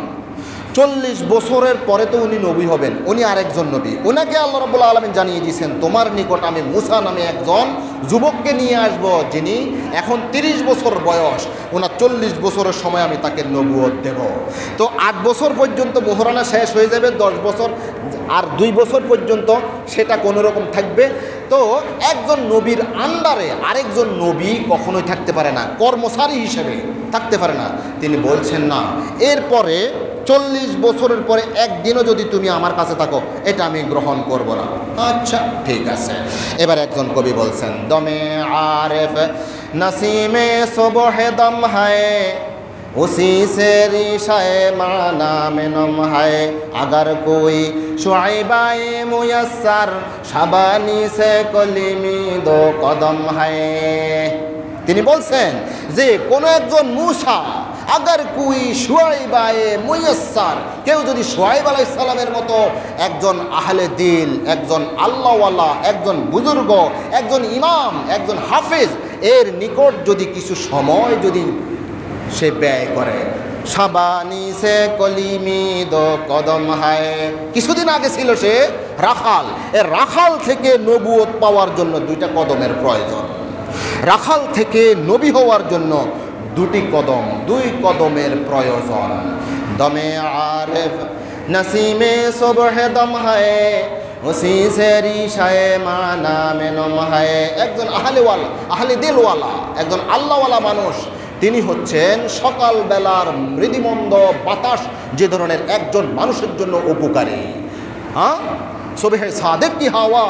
Speaker 1: 40 বছরের পরে তো উনি নবী হবেন, উনি আরেকজন নবী। ওনাকে আল্লাহ রাব্বুল আলামিন জানিয়ে দিয়েছেন, তোমার নিকট আমি মুসা নামে একজন যুবককে নিয়ে আসব, যিনি এখন 30 বছর বয়স, ওনার 40 বছরের সময় আমি তাকে নবুয়ত দেব। তো 8 বছর পর্যন্ত মোহরানা শেষ হয়ে যাবে, 10 বছর আর 2 বছর পর্যন্ত সেটা কোনো রকম থাকবে। তো একজন নবীর আন্ডারে আরেকজন নবী কখনোই থাকতে পারে না, কর্মচারী হিসেবে থাকতে পারে না। তিনি বলছেন না, এরপরে 40 বছরের পরে একদিনও যদি তুমি আমার কাছে থাকো, এটা আমি গ্রহণ করব না। আচ্ছা ঠিক আছে। এবার একজন কবি বলছেন, দমে আরেফ নসিমে সুবহে দম হায়, उसी से रिशाए माना में नम है, अगर कोई शुआइबाए मुयस्सर शाबानी से कलिमी दो कदम है। তিনি বলছেন যে কোন একজন মুসা, আগার কুই শুআইবায়ে মুয়াসসার, কেউ যদি শুআইব আলাইহিস সালামের মতো একজন আহলে দিল, একজন আল্লাহওয়ালা, একজন বুজুর্গ, একজন ইমাম, একজন হাফেজ এর নিকট যদি কিছু সময় যদি সে ব্যয় করে, শাবানি সে কলিমি দো কদম হায়, কিছুদিন আগে ছিল সে রাখাল, এর রাখাল থেকে নবুয়ত পাওয়ার জন্য 2টা কদমের প্রয়োজন। রাখাল থেকে নবী হওয়ার জন্য 2টি কদম, 2 কদমের প্রয়োজন। দমে আরেফ নসিমে সুবহে দম হায়, উসি সে রিশায়ে মানা মে নম হায়। একজন আহলেওয়ালা, আহলে দিলওয়ালা, একজন আল্লাহওয়ালা মানুষ, তিনি হচ্ছেন সকালবেলার মৃদুমন্দ বাতাস, যে ধরনের একজন মানুষের জন্য উপকারী। হ্যাঁ, সুবহে সাদেক কি হাওয়া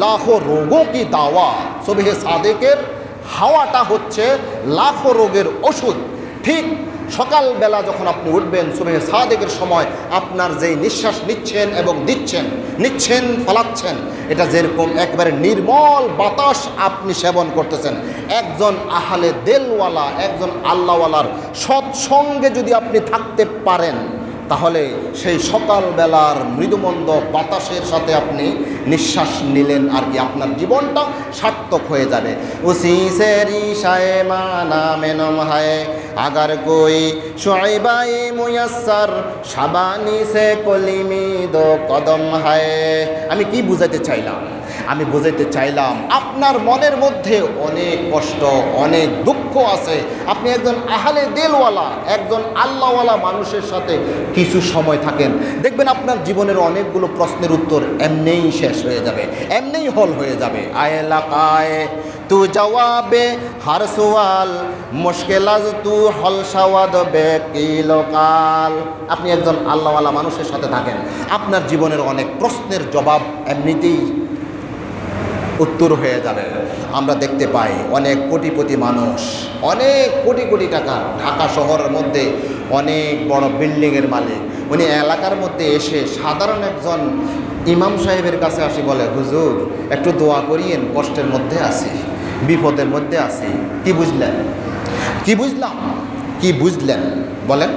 Speaker 1: লাখো রোগোं की দাওয়া। সুবহে সাদেকের হাওয়াটা হচ্ছে লাখো রোগের ওষুধ। ঠিক সকালবেলা যখন আপনি উঠবেন, সুবহে সাদেকের সময় আপনার যেই নিঃশ্বাস নিচ্ছেন এবং দিচ্ছেন, নিচ্ছেন ফলাচ্ছেন, এটা যেরকম একবারে নির্মল বাতাস আপনি সেবন করতেছেন। একজন আহলে দিলওয়ালা, একজন আল্লাহওয়ালার সৎসঙ্গে যদি আপনি থাকতে পারেন, তাহলে সেই সকালবেলার মৃদুমন্দ বাতাসের সাথে আপনি নিঃশ্বাস নিলেন আর কি, আপনার জীবনটা সার্থক হয়ে যাবে। উসি সে রিশায়ে মানা মে নম হায়, আগার কোই শুআইবায়ে মুয়াসসার শাবানি সে কলিমি দো কদম হায়। আমি কি বুঝাতে চাইলাম? আমি বুঝাইতে চাইলাম আপনার মনের মধ্যে অনেক কষ্ট, অনেক দুঃখ আছে। আপনি একজন আহলে দিলওয়ালা, একজন আল্লাহওয়ালা মানুষের সাথে কিছু সময় থাকেন, দেখবেন আপনার জীবনের অনেকগুলো প্রশ্নের উত্তর এমনিই শেষ শেষ হয়ে যাবে, এমনিই হল হয়ে যাবে। আয়ে লাকায়ে তু জওয়াবে হার সওয়াল মুশকিলাজ তু হল সওয়াদ বে কিলোকাল। আপনি একজন আল্লাহওয়ালা মানুষের সাথে থাকেন, আপনার জীবনের অনেক প্রশ্নের জবাব এমনিতেই উত্তর হয়ে যাবে। আমরা দেখতে পাই অনেক কোটিপতি মানুষ, অনেক কোটি কোটি টাকা, ঢাকা শহরের মধ্যে অনেক বড় বিল্ডিংয়ের মালিক, উনি এলাকার মধ্যে এসে সাধারণ একজন ইমাম সাহেবের কাছে আসি, বলে হুজুর একটু দোয়া করিয়েন, কষ্টের মধ্যে আছি, বিপদের মধ্যে আছি। কি বুঝলেন? কি বুঝলাম? কি বুঝলেন বলেন?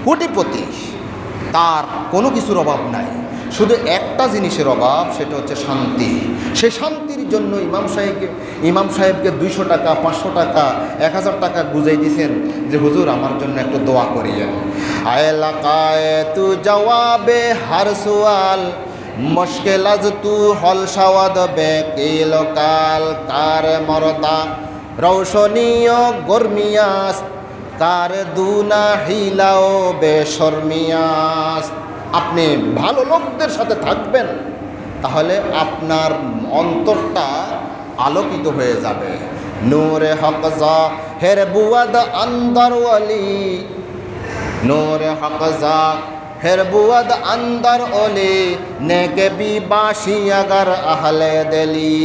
Speaker 1: কোটিপতি, তার কোনো কিছুর অভাব নাই, শুধু একটা জিনিসের অভাব, সেটা হচ্ছে শান্তি। সেই শান্তির জন্য ইমাম সাহেবকে 200 টাকা, 500 টাকা, 1000 টাকা গুজাই দিয়েছেন যে হুজুর আমার জন্য একটু দোয়া করিয়েন। আয়ে লাকায়ে তু জওয়াবে হার সওয়াল মুশকিলাজ তু হল সওয়াদ বে কিলোকাল। কার মরদা রৌশনীয় গরমিয়াস, কার দুনা হিলাও বেশরমিয়াস। আপনি ভালো লোকদের সাথে থাকবেন, তাহলে আপনার অন্তরটা আলোকিত হয়ে যাবে। নূরে হক জাহের বুয়াদ আন্দার ওয়ালি, নূরে হক জাহের বুয়াদ আন্দার ওলি, নেকে বিবাসী আগার আহলে দিলি।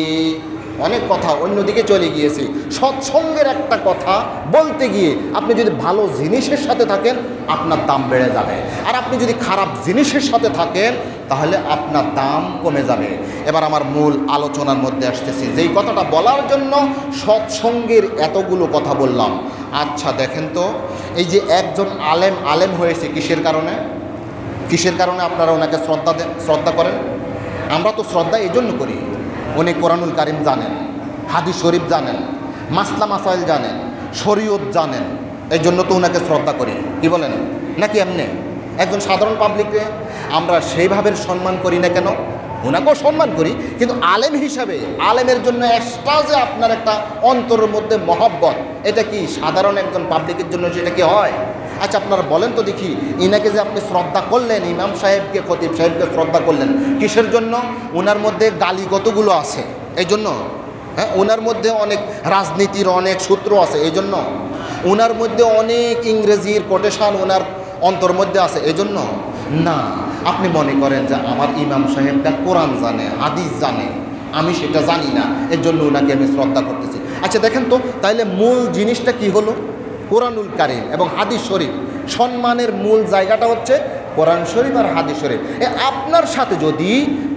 Speaker 1: অনেক কথা অন্যদিকে চলে গিয়েছি। সৎসঙ্গের একটা কথা বলতে গিয়ে আপনি যদি ভালো জিনিসের সাথে থাকেন, আপনার দাম বেড়ে যাবে, আর আপনি যদি খারাপ জিনিসের সাথে থাকেন, তাহলে আপনার দাম কমে যাবে। এবার আমার মূল আলোচনার মধ্যে আসতেছি, যেই কথাটা বলার জন্য সৎসঙ্গের এতগুলো কথা বললাম। আচ্ছা দেখেন তো, এই যে একজন আলেম হয়েছে কিসের কারণে? কিসের কারণে আপনারা ওনাকে শ্রদ্ধা করেন? আমরা তো শ্রদ্ধা এই জন্য করি, উনি কোরআনুল কারিম জানেন, হাদিস শরীফ জানেন, মাসলা মাসাইল জানেন, শরীয়ত জানেন, এই জন্য তো ওনাকে শ্রদ্ধা করি। কি বলেন? নাকি এমনি একজন সাধারণ পাবলিককে আমরা সেইভাবে সম্মান করি না কেন? ওনাকেও সম্মান করি, কিন্তু আলেম হিসাবে, আলেমের জন্য এক্সট্রা যে আপনার একটা অন্তরের মধ্যে মহব্বত, এটা কি সাধারণ একজন পাবলিকের জন্য সেটা কি হয়? আচ্ছা আপনারা বলেন তো দেখি, ইনাকে যে আপনি শ্রদ্ধা করলেন, ইমাম সাহেবকে, খতিব সাহেবকে শ্রদ্ধা করলেন, কিসের জন্য? ওনার মধ্যে গালি কতগুলো আছে এই জন্য? হ্যাঁ, ওনার মধ্যে অনেক রাজনীতির অনেক সূত্র আছে এই জন্য? ওনার মধ্যে অনেক ইংরেজির কোটেশন ওনার অন্তর মধ্যে আছে এই জন্য? না, আপনি মনে করেন যে আমার ইমাম সাহেবটা কোরআন জানে, হাদিস জানে, আমি সেটা জানি না, এর জন্য ওনাকে আমি শ্রদ্ধা করতেছি। আচ্ছা দেখেন তো, তাইলে মূল জিনিসটা কি হলো? কোরআনুল কারিম এবং হাদিস শরীফ। সম্মানের মূল জায়গাটা হচ্ছে কোরআন শরীফ আর হাদিস শরীফ। আপনার সাথে যদি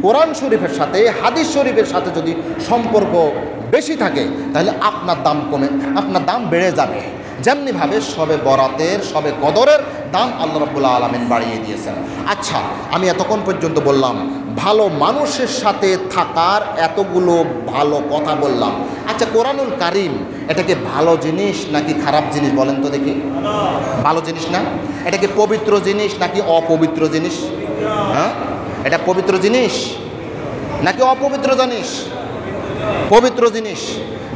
Speaker 1: কোরআন শরীফের সাথে হাদিস শরীফের সাথে যদি সম্পর্ক বেশি থাকে, তাহলে আপনার দাম কমে, আপনার দাম বেড়ে যাবে। যেমনিভাবে সবে বরাতের, সবে কদরের দাম আল্লাহ রাব্বুল আলামিন বাড়িয়ে দিয়েছেন। আচ্ছা, আমি এতক্ষণ পর্যন্ত বললাম ভালো মানুষের সাথে থাকার এতগুলো ভালো কথা বললাম। আচ্ছা, কোরআনুল কারিম এটাকে ভালো জিনিস নাকি খারাপ জিনিস বলেন তো দেখি? ভালো জিনিস না? এটাকে পবিত্র জিনিস নাকি অপবিত্র জিনিস? হ্যাঁ, এটা পবিত্র জিনিস নাকি অপবিত্র জিনিস? পবিত্র জিনিস,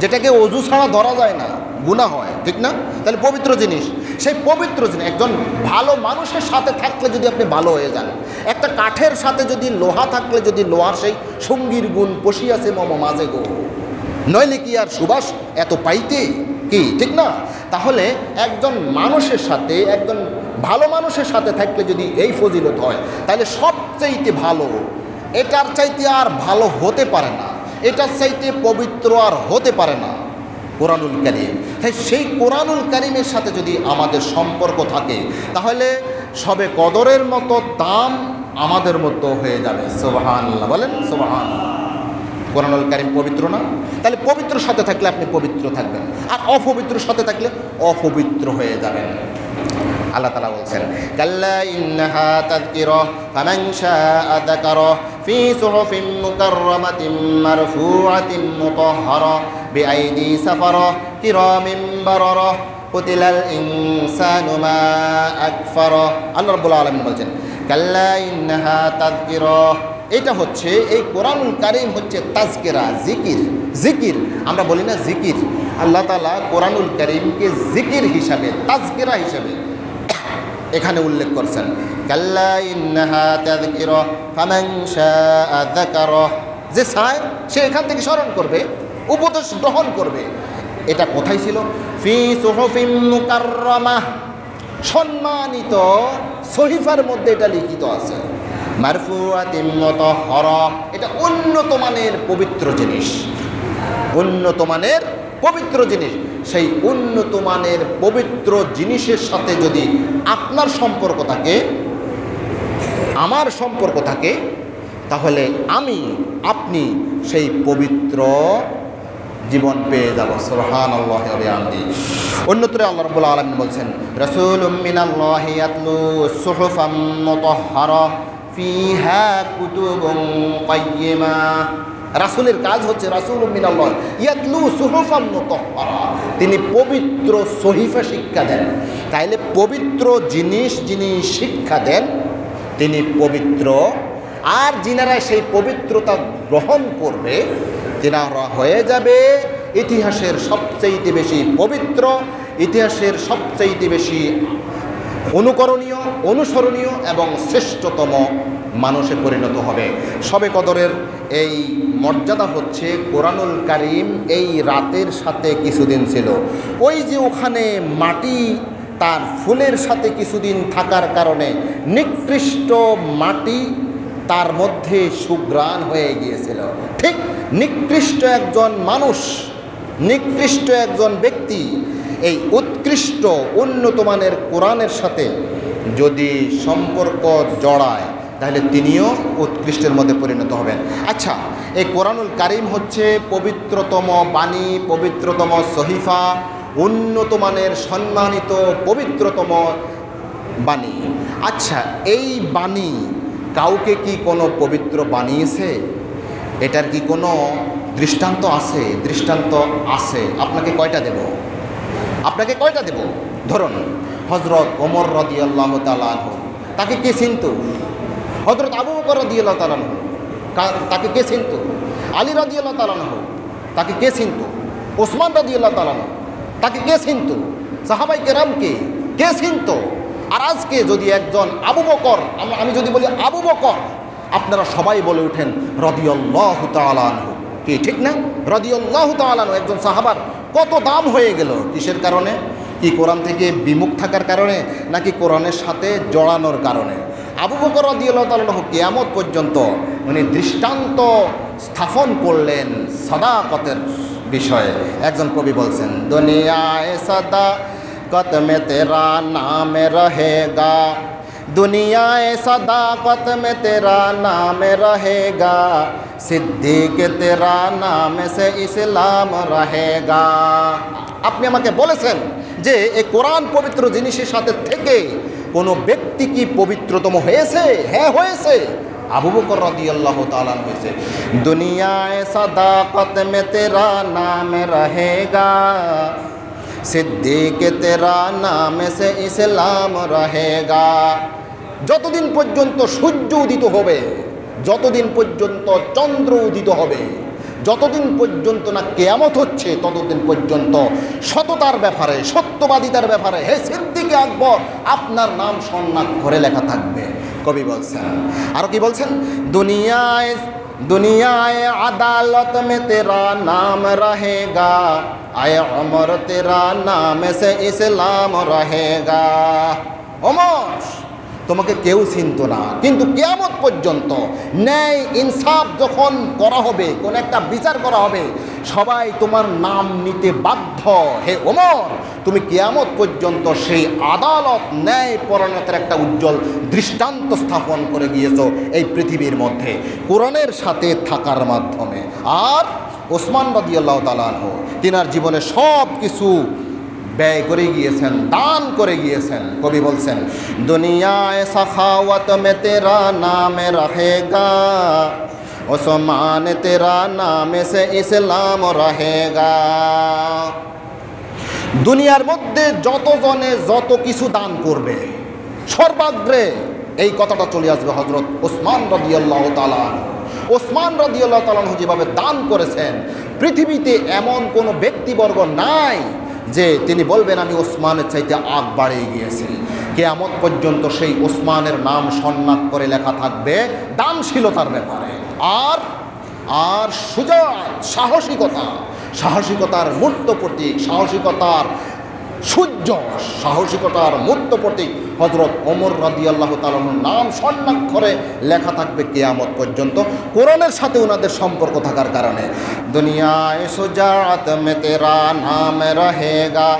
Speaker 1: যেটাকে অজু ছাড়া ধরা যায় না, গুনাহ হয়, ঠিক না? তাহলে পবিত্র জিনিস। সেই পবিত্র জিনিস একজন ভালো মানুষের সাথে থাকলে যদি আপনি ভালো হয়ে যান, একটা কাঠের সাথে যদি লোহা থাকলে যদি লোহার সেই সঙ্গীর গুণ পশিয়াছে মম মাঝে গো, নইলে কি আর সুবাস এত পাইতে কি, ঠিক না? তাহলে একজন মানুষের সাথে, একজন ভালো মানুষের সাথে থাকলে যদি এই ফজিলত হয়, তাহলে সবচাইতে ভালো, এটার চাইতে আর ভালো হতে পারে না, এটার চাইতে পবিত্র আর হতে পারে না কোরআনুল কারিম। তাই সেই কোরআনুল কারিমের সাথে যদি আমাদের সম্পর্ক থাকে, তাহলে সবে কদরের মতো দাম আমাদের মতো হয়ে যাবে। সুবহানাল্লাহ বলেন, সুবহানাল্লাহ। কোরআনুল কারিম পবিত্র না? তাহলে পবিত্র সাথে থাকলে আপনি পবিত্র থাকবেন, আর অপবিত্র সাথে থাকলে অপবিত্র হয়ে যাবেন। আল্লাহ তাআলা বলছেন, কাল্লা ইন্নাহা তাযকিরা ফামান শাআ যাকারা ফি সুহুফিন মুকাররামাতিন মারফুআতিন মুতাহহারা বিআইদি সাফারা কিরামিন বারারা কুতিলাল ইনসানু মা আকফারা। আল্লাহ রাব্বুল আলামিন বলছেন, কাল্লা ইন্নাহা তাযকিরা, এটা হচ্ছে, এই কোরআনুল কারিম হচ্ছে তাজকিরা, জিকির। জিকির আমরা বলি না জিকির, আল্লাহ তাআলা কোরআনুল কারিমকে জিকির হিসাবে, তাজকিরা হিসাবে এখানে উল্লেখ করছেন, কাল্লা ইন্নাহা তাযকিরা ফামান শাআ যাকারা, যে চায় সে এখান থেকে স্মরণ করবে, উপদেশ গ্রহণ করবে। এটা কোথায় ছিল? ফি সুহুফিন মুকাররামাহ, সম্মানিত সহিফার মধ্যে এটা লিখিত আছে। মারফুআতিন মুতাহহারা, এটা উন্নত মানের পবিত্র জিনিস, উন্নত মানের পবিত্র জিনিস। সেই উন্নত মানের পবিত্র জিনিসের সাথে যদি আপনার সম্পর্ক থাকে, আমার সম্পর্ক থাকে, তাহলে আমি আপনি সেই পবিত্র জীবন পেয়ে যাব। সুবহানাল্লাহি ওয়া বিহামদিহি। অন্যত্রে আল্লাহ রাব্বুল আলামিন বলছেন, রাসূলুম মিনাল্লাহি ইয়াতলু সুহুফাম মুতাহহারা ফিহা কুতুবুন কাইয়্যিমা। রাসূলের কাজ হচ্ছে, রাসূলুম মিনাল্লাহ ইয়াতলু সুহুফাম মুতাহহারা, তিনি পবিত্র সহিফা শিক্ষা দেন। তাইলে পবিত্র জিনিস যিনি শিক্ষা দেন তিনি পবিত্র, আর যিনারা সেই পবিত্রতা গ্রহণ করবে তিনারা হয়ে যাবে ইতিহাসের সবচেয়ে বেশি পবিত্র, ইতিহাসের সবচেয়ে বেশি অনুকরণীয়, অনুসরণীয় এবং শ্রেষ্ঠতম মানুষে পরিণত হবে। শবে কদরের এই মর্যাদা হচ্ছে, কোরআনুল কারীম এই রাতের সাথে কিছুদিন ছিল। ওই যে ওখানে মাটি তার ফুলের সাথে কিছুদিন থাকার কারণে নিকৃষ্ট মাটি তার মধ্যে সুঘ্রাণ হয়ে গিয়েছিল। ঠিক নিকৃষ্ট একজন মানুষ, নিকৃষ্ট একজন ব্যক্তি এই উৎকৃষ্ট উন্নত মানের কোরআনের সাথে যদি সম্পর্ক জড়ায়, তাহলে তিনিও উৎকৃষ্টের মধ্যে পরিণত হবেন। আচ্ছা, এই কোরআনুল কারীম হচ্ছে পবিত্রতম বাণী, পবিত্রতম সহিফা, উন্নত মানের সম্মানিত পবিত্রতম বাণী। আচ্ছা, এই বাণী কাউকে কি কোনো পবিত্র বানিয়েছে? এটার কি কোনো দৃষ্টান্ত আছে? দৃষ্টান্ত আছে। আপনাকে কয়টা দেব? আপনাকে কয়টা দেব? ধরুন, হযরত ওমর রাদিয়াল্লাহু তাআলা আনহু, তাকে কে চিনত? হযরত আবু বকর রাদিয়াল্লাহু তাআলা আনহু, তাকে কে চিনত? আলী রাদিয়াল্লাহু তাআলা আনহু, তাকে কে চিনত? ওসমান রাদিয়াল্লাহু তাআলা আনহু, তাকে কে চিনত? সাহাবায়ে কেরামকে কে চিনত? আর আজকে যদি একজন আবু বকর, আমি যদি বলি আবু বকর, আপনারা সবাই বলে ওঠেন রাদিয়াল্লাহু তাআলা আনহু। কি ঠিক না? রাদিয়াল্লাহু তাআলা আনহু একজন সাহাবার কত দাম হয়ে গেল। কিসের কারণে? কি কোরআন থেকে বিমুখ থাকার কারণে, নাকি কোরআনের সাথে জড়ানোর কারণে? আবু বকর রাদিয়াল্লাহু তাআলা আনহু কিয়ামত পর্যন্ত উনি দৃষ্টান্ত স্থাপন করলেন সাদাকতের বিষয়ে। একজন কবি বলছেন, দুনিয়ায়ে সাদাকত মে তেরা নাম রহেগা, दुनियाए सदाकत में तेरा नाम रहेगा, सिद्दीक तेरा नाम से इस्लाम रहेगा। আপনি আমাকে বলেছেন যে এই কোরআন পবিত্র জিনিসের সাথে থেকে কোনো ব্যক্তি কি পবিত্রতম হয়েছে? হ্যাঁ, হয়েছে। আবু বকর রাদিয়াল্লাহু তাআলা হয়েছে। দুনিয়ায়ে সাদাকত মে তেরা নাম রহেগা, সিদ্দীক তেরা নাম সে ইসলাম রহেগা। যতদিন পর্যন্ত সূর্য উদিত হবে, যতদিন পর্যন্ত চন্দ্র উদিত হবে, যতদিন পর্যন্ত না কিয়ামত হচ্ছে, ততদিন পর্যন্ত সততার ব্যাপারে, সত্যবাদিতার ব্যাপারে হে সিদ্দিক আকবর, আপনার নাম স্বর্ণাক্ষরে লেখা থাকবে। কবি বলছেন, আরো কি বলছেন, दुनियाए अदालत में तेरा नाम रहेगा, आए उमर तेरा नाम से इस्लाम रहेगा। उमर, তোমাকে কেউ চিনত না, কিন্তু কিয়ামত পর্যন্ত ন্যায় ইনসাফ যখন করা হবে, কোন একটা বিচার করা হবে, সবাই তোমার নাম নিতে বাধ্য। হে ওমর, তুমি কিয়ামত পর্যন্ত সেই আদালত, ন্যায় পরায়ণতার একটা উজ্জ্বল দৃষ্টান্ত স্থাপন করে গিয়েছো এই পৃথিবীর মধ্যে কোরআনের সাথে থাকার মাধ্যমে। আর ওসমান রাদিয়াল্লাহু তাআলা আনহু তিনার জীবনে সব কিছু ব্যয় করে গিয়েছেন, দান করে গিয়েছেন। কবি বলছেন, দুনিয়ায় সাখাওয়াত মে তেরা নাম রহেগা, ওসমান তেরা নাম সে ইসলাম রহেগা। দুনিয়ার মধ্যে যতজনে যত কিছু দান করবে, সর্বাগ্রে এই কথাটা চলে আসবে হযরত ওসমান রাদিয়াল্লাহু তাআলা আনহু। ওসমান রাদিয়াল্লাহু তাআলা আনহু যেভাবে দান করেছেন, পৃথিবীতে এমন কোনো ব্যক্তিবর্গ নাই যে তিনি বলবেন আমি ওসমানের চাইতে আগ বাড়িয়ে গিয়েছি। কিয়ামত পর্যন্ত সেই ওসমানের নাম সন্ন্যাত করে লেখা থাকবে দানশীলতার ব্যাপারে। আর আর সুজাত, সাহসিকতার মূর্ত প্রতীক, সাহসিকতার সূর্য, সাহসিকতার মূর্ত প্রতীক হযরত ওমর রাদিয়াল্লাহু তাআলার নাম স্বর্ণাক্ষরে লেখা থাকবে কিয়ামত পর্যন্ত, কোরআনের সাথে ওনাদের সম্পর্ক থাকার কারণে। দুনিয়ায় সুজাত মে তেরা নাম রহেগা,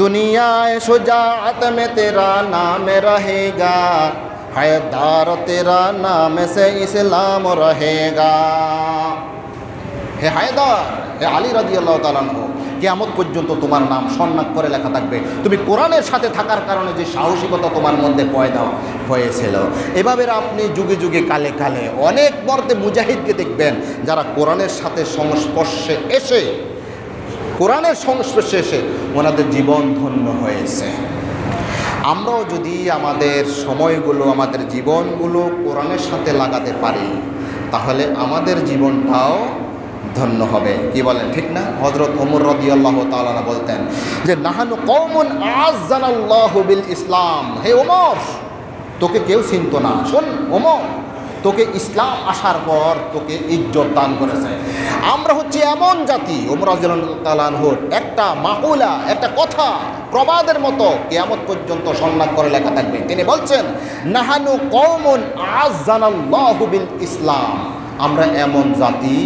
Speaker 1: দুনিয়ায় সুজাত মে তেরা নাম রহেগা, হায়দার তেরা নাম সে ইসলাম রহেগা। হে হায়দার, হে আলী রাদিয়াল্লাহু তাআলা আনহু, কিয়ামত পর্যন্ত তোমার নাম স্বর্ণাক্ষরে লেখা থাকবে। তুমি কোরআনের সাথে থাকার কারণে যে সাহসিকতা তোমার মধ্যে পয়দা হয়েছিল, এভাবে আপনি যুগে যুগে কালে কালে অনেক মর্দে মুজাহিদকে দেখবেন যারা কোরআনের সাথে সংস্পর্শে এসে ওনাদের জীবন ধন্য হয়েছে। আমরাও যদি আমাদের সময়গুলো, আমাদের জীবনগুলো কোরআনের সাথে লাগাতে পারি, তাহলে আমাদের জীবনটাও ধন্য হবে। কি বলেন, ঠিক না? হযরত ওমর রাদিয়াল্লাহু তাআলা বলতেন যে নাহানু কওমুন আ'আজ্জানাল্লাহু বিল ইসলাম। হে ওমর, তোকে কেউ চিনত না। শোন ওমর, তোকে ইসলাম আসার পর তোকে ইজ্জত দান করেছে। আমরা হচ্ছে এমন জাতি, ওমর রাদিয়াল্লাহু তাআলা আনহুর একটা মাকুলা, একটা কথা প্রবাদের মতো কিয়ামত পর্যন্ত সম্মান করে লেখা থাকবে। তিনি বলছেন নাহানু কওমুন আ'আজ্জানাল্লাহু বিল ইসলাম। আমরা এমন জাতি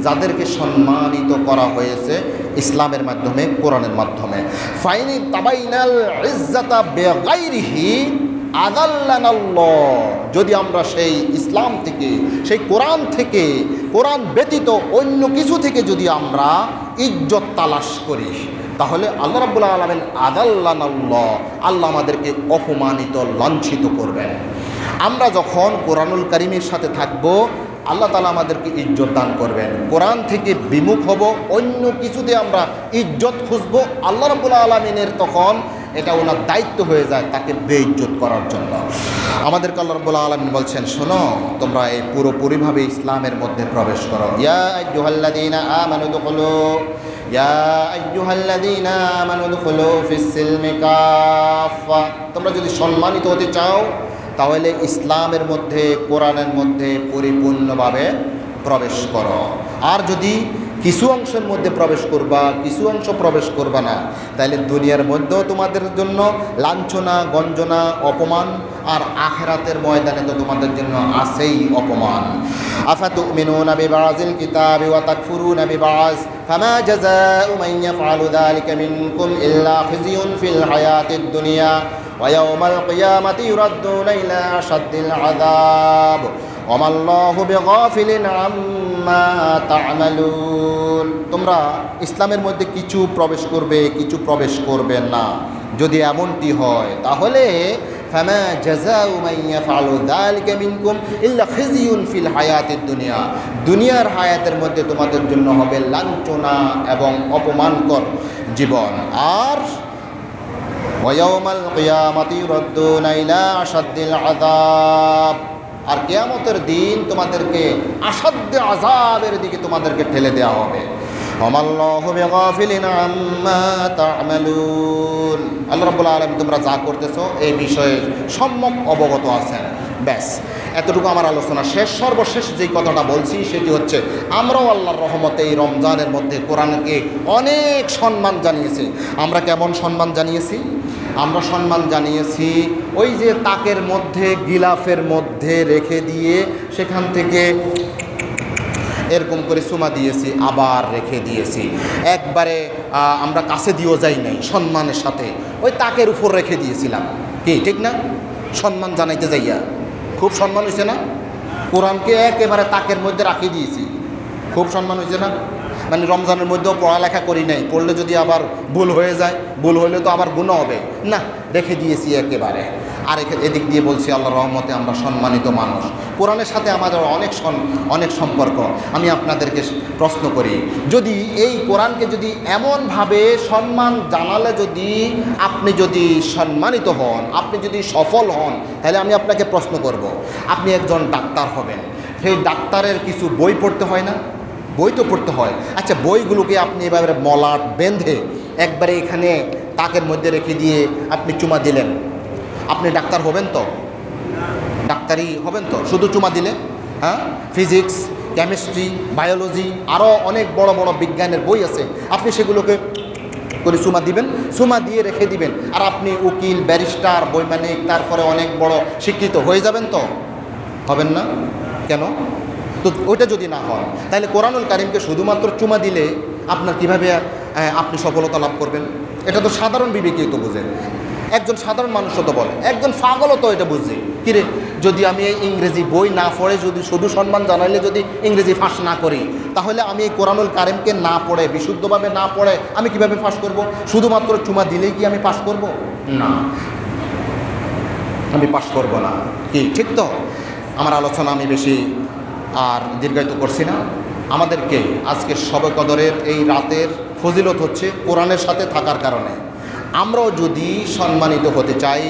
Speaker 1: যাদেরকে সম্মানিত করা হয়েছে ইসলামের মাধ্যমে, কোরআনের মাধ্যমে। ফাইনি তাবাইনাল ইজ্জাতা বিগাইরিহি আযাল্লানাল্লাহ। যদি আমরা সেই ইসলাম থেকে, সেই কোরআন থেকে, কোরআন ব্যতীত অন্য কিছু থেকে যদি আমরা ইজ্জত তালাশ করি, তাহলে আল্লাহ রাব্বুল আলামিন আযাল্লানাল্লাহ, আল্লাহ আমাদেরকে অপমানিত, লাঞ্ছিত করবেন। আমরা যখন কোরআনুল কারীমের সাথে থাকব, আল্লাহ তাআলা আমাদেরকে ইজ্জত দান করবেন। কোরআন থেকে বিমুখ হব, অন্য কিছুতে আমরা ইজ্জত খুঁজব, আল্লাহ রাব্বুল আলামিনের তখন এটা ওনার দায়িত্ব হয়ে যায় তাকে বেইজ্জত করার জন্য। আমাদেরকে আল্লাহ রাব্বুল আলামিন বলছেন, শোনো, তোমরা এই পুরোপুরিভাবে ইসলামের মধ্যে প্রবেশ করো। ইয়া আইয়ুহাল্লাযীনা আমানু দুখুলু, ইয়া আইয়ুহাল্লাযীনা আমানু দুখুলু ফিস সিলমি কাফা। তোমরা যদি সম্মানিত হতে চাও, তাহলে ইসলামের মধ্যে, কোরআনের মধ্যে পরিপূর্ণভাবে প্রবেশ করো। আর যদি কিছু অংশের মধ্যে প্রবেশ করবা, কিছু অংশ প্রবেশ করবা না, তাহলে দুনিয়ার মধ্যেও তোমাদের জন্য লাঞ্ছনা, গঞ্জনা, অপমান, আর আখিরাতের ময়দানে তো তোমাদের জন্য আছেই অপমান। আফাতুমিনুনা বিবাযিল কিতাবি ওয়া তাকফুরুনা বিবায, ফামা জাযাউ মান ইয়াফআলু যালিকা মিনকুম ইল্লা খিzyun ফিল হায়াতিদ দুনিয়া ওয়া ইয়াওমাল কিয়ামাতি ইউরাদ্দুনা ইলা আশাদ্দিল আযাব ওয়া মাল্লাহু বিগাফিলিন আম্মা তা'মালুন। তোমরা ইসলামের মধ্যে কিছু প্রবেশ করবে, কিছু প্রবেশ করবে না। যদি এমনটি হয়, তাহলে ফামা জাযাউ মান ইয়াফআলু যালিকা মিনকুম ইল্লা খিzyun ফিল হায়াতিদ দুনিয়া, দুনিয়ার হায়াতের মধ্যে তোমাদের জন্য হবে লাঞ্ছনা এবং অপমানকর জীবন। আর ওয়া ইয়াওমাল কিয়ামাতি ইউরাদ্দুনা ইলা আশাদ্দিল আযাব, আর কিয়ামতের দিন তোমাদেরকে আসাধ্য আযাবের দিকে তোমাদেরকে ঠেলে দেওয়া হবে। ওয়ামাল্লাহু বিগাফিলিন আম্মা তা'মালুন। আল্লাহ রাব্বুল আলামিন তোমরা যা করতেছো এই বিষয়ে সম্যক অবগত আছেন। ব্যাস, এতটুকু আমার আলোচনা শেষ। সর্বশেষ যেই কথাটা বলছি সেটি হচ্ছে, আমরাও আল্লাহর রহমতে এই রমজানের মধ্যে কোরআনকে অনেক সম্মান জানিয়েছি। আমরা কেমন সম্মান জানিয়েছি? আমরা সম্মান জানিয়েছি ওই যে তাকের মধ্যে, গিলাফের মধ্যে রেখে দিয়ে সেখান থেকে এরকম করে চুমা দিয়েছি, আবার রেখে দিয়েছি। একবারে আমরা কাছে দিয়েও যাই নাই, সম্মানের সাথে ওই তাকের উপর রেখে দিয়েছিলাম। কি ঠিক না? সম্মান জানাইতে যাইয়া খুব সম্মান হয়েছে না? কোরআনকে একেবারে তাকের মধ্যে রাখি দিয়েছি, খুব সম্মান হয়েছে না? মানে রমজানের মধ্যেও পড়ালেখা করি নাই, পড়লে যদি আবার ভুল হয়ে যায়, ভুল হইলে তো আবার গুনাহ হবে না, রেখে দিয়েছি একেবারে। আর এদিক দিয়ে বলছি আল্লাহর রহমতে আমরা সম্মানিত মানুষ, কোরআনের সাথে আমাদের অনেক সম্পর্ক। আমি আপনাদেরকে প্রশ্ন করি, যদি এই কোরআনকে যদি এমনভাবে সম্মান জানালে যদি আপনি যদি সম্মানিত হন, আপনি যদি সফল হন, তাহলে আমি আপনাকে প্রশ্ন করব, আপনি একজন ডাক্তার হবেন, সেই ডাক্তারের কিছু বই পড়তে হয় না? বই তো পড়তে হয়। আচ্ছা, বইগুলোকে আপনি এভাবে মলাট বেঁধে একবারে এখানে তাকের মধ্যে রেখে দিয়ে আপনি চুমা দিলেন, আপনি ডাক্তার হবেন তো? ডাক্তারি হবেন তো শুধু চুমা দিলে? হ্যাঁ, ফিজিক্স, কেমিস্ট্রি, বায়োলজি, আরও অনেক বড় বড় বিজ্ঞানের বই আছে, আপনি সেগুলোকে করে চুমা দিবেন, চুমা দিয়ে রেখে দিবেন, আর আপনি উকিল, ব্যারিস্টার, বৈমানিক, তারপরে অনেক বড় শিক্ষিত হয়ে যাবেন তো? হবেন না। কেন? তো ওইটা যদি না হয়, তাহলে কোরআনুল কারিমকে শুধুমাত্র চুমা দিলে আপনার কিভাবে আপনি সফলতা লাভ করবেন? এটা তো সাধারণ বিবেকই তো বোঝে, একজন সাধারণ মানুষও তো বলে, একজন পাগলও তো এটা বুঝে। কিরে, যদি আমি এই ইংরেজি বই না পড়ে, যদি শুধু সম্মান জানাইলে যদি ইংরেজি ফাঁস না করি, তাহলে আমি এই কোরআনুল কারিমকে না পড়ে, বিশুদ্ধভাবে না পড়ে আমি কিভাবে পাস করব? শুধুমাত্র চুমা দিলেই কি আমি পাস করব? না, আমি পাস করব না। কি ঠিক তো? আমার আলোচনা আমি বেশি আর দীর্ঘায়িত করছি না। আমাদেরকে আজকে শবে কদরের এই রাতের ফজিলত হচ্ছে কোরআনের সাথে থাকার কারণে। আমরাও যদি সম্মানিত হতে চাই,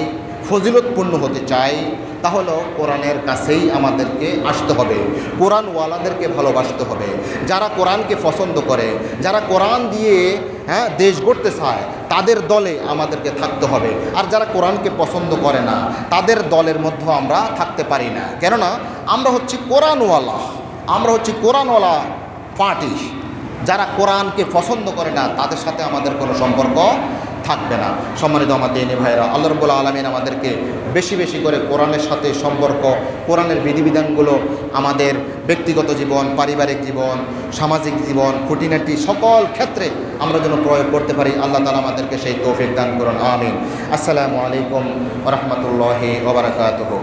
Speaker 1: ফজিলতপূর্ণ হতে চাই, তাহলে কোরআনের কাছেই আমাদেরকে আসতে হবে, কোরআনওয়ালাদেরকে ভালোবাসতে হবে। যারা কোরআনকে পছন্দ করে, যারা কোরআন দিয়ে দেশ গড়তে চায়, তাদের দলে আমাদেরকে থাকতে হবে। আর যারা কোরআনকে পছন্দ করে না, তাদের দলের মধ্যে আমরা থাকতে পারি না। কেননা আমরা হচ্ছি কোরআনওয়ালা, আমরা হচ্ছি কোরআনওয়ালা পার্টি। যারা কোরআনকে পছন্দ করে না, তাদের সাথে আমাদের কোনো সম্পর্ক থাকবে না। সম্মানিত আমার দিনী ভাইরা, আল্লাহ রাব্বুল আলামিন আমাদেরকে বেশি বেশি করে কোরআনের সাথে সম্পর্ক, কোরআনের বিধিবিধানগুলো আমাদের ব্যক্তিগত জীবন, পারিবারিক জীবন, সামাজিক জীবন, খুঁটিনাটি সকল ক্ষেত্রে আমরা যেন প্রয়োগ করতে পারি। আল্লাহ তাআলা আমাদেরকে সেই তৌফিক দান করুন। আমিন। আসসালামু আলাইকুম ওয়া রাহমাতুল্লাহি ওয়া বারাকাতুহু।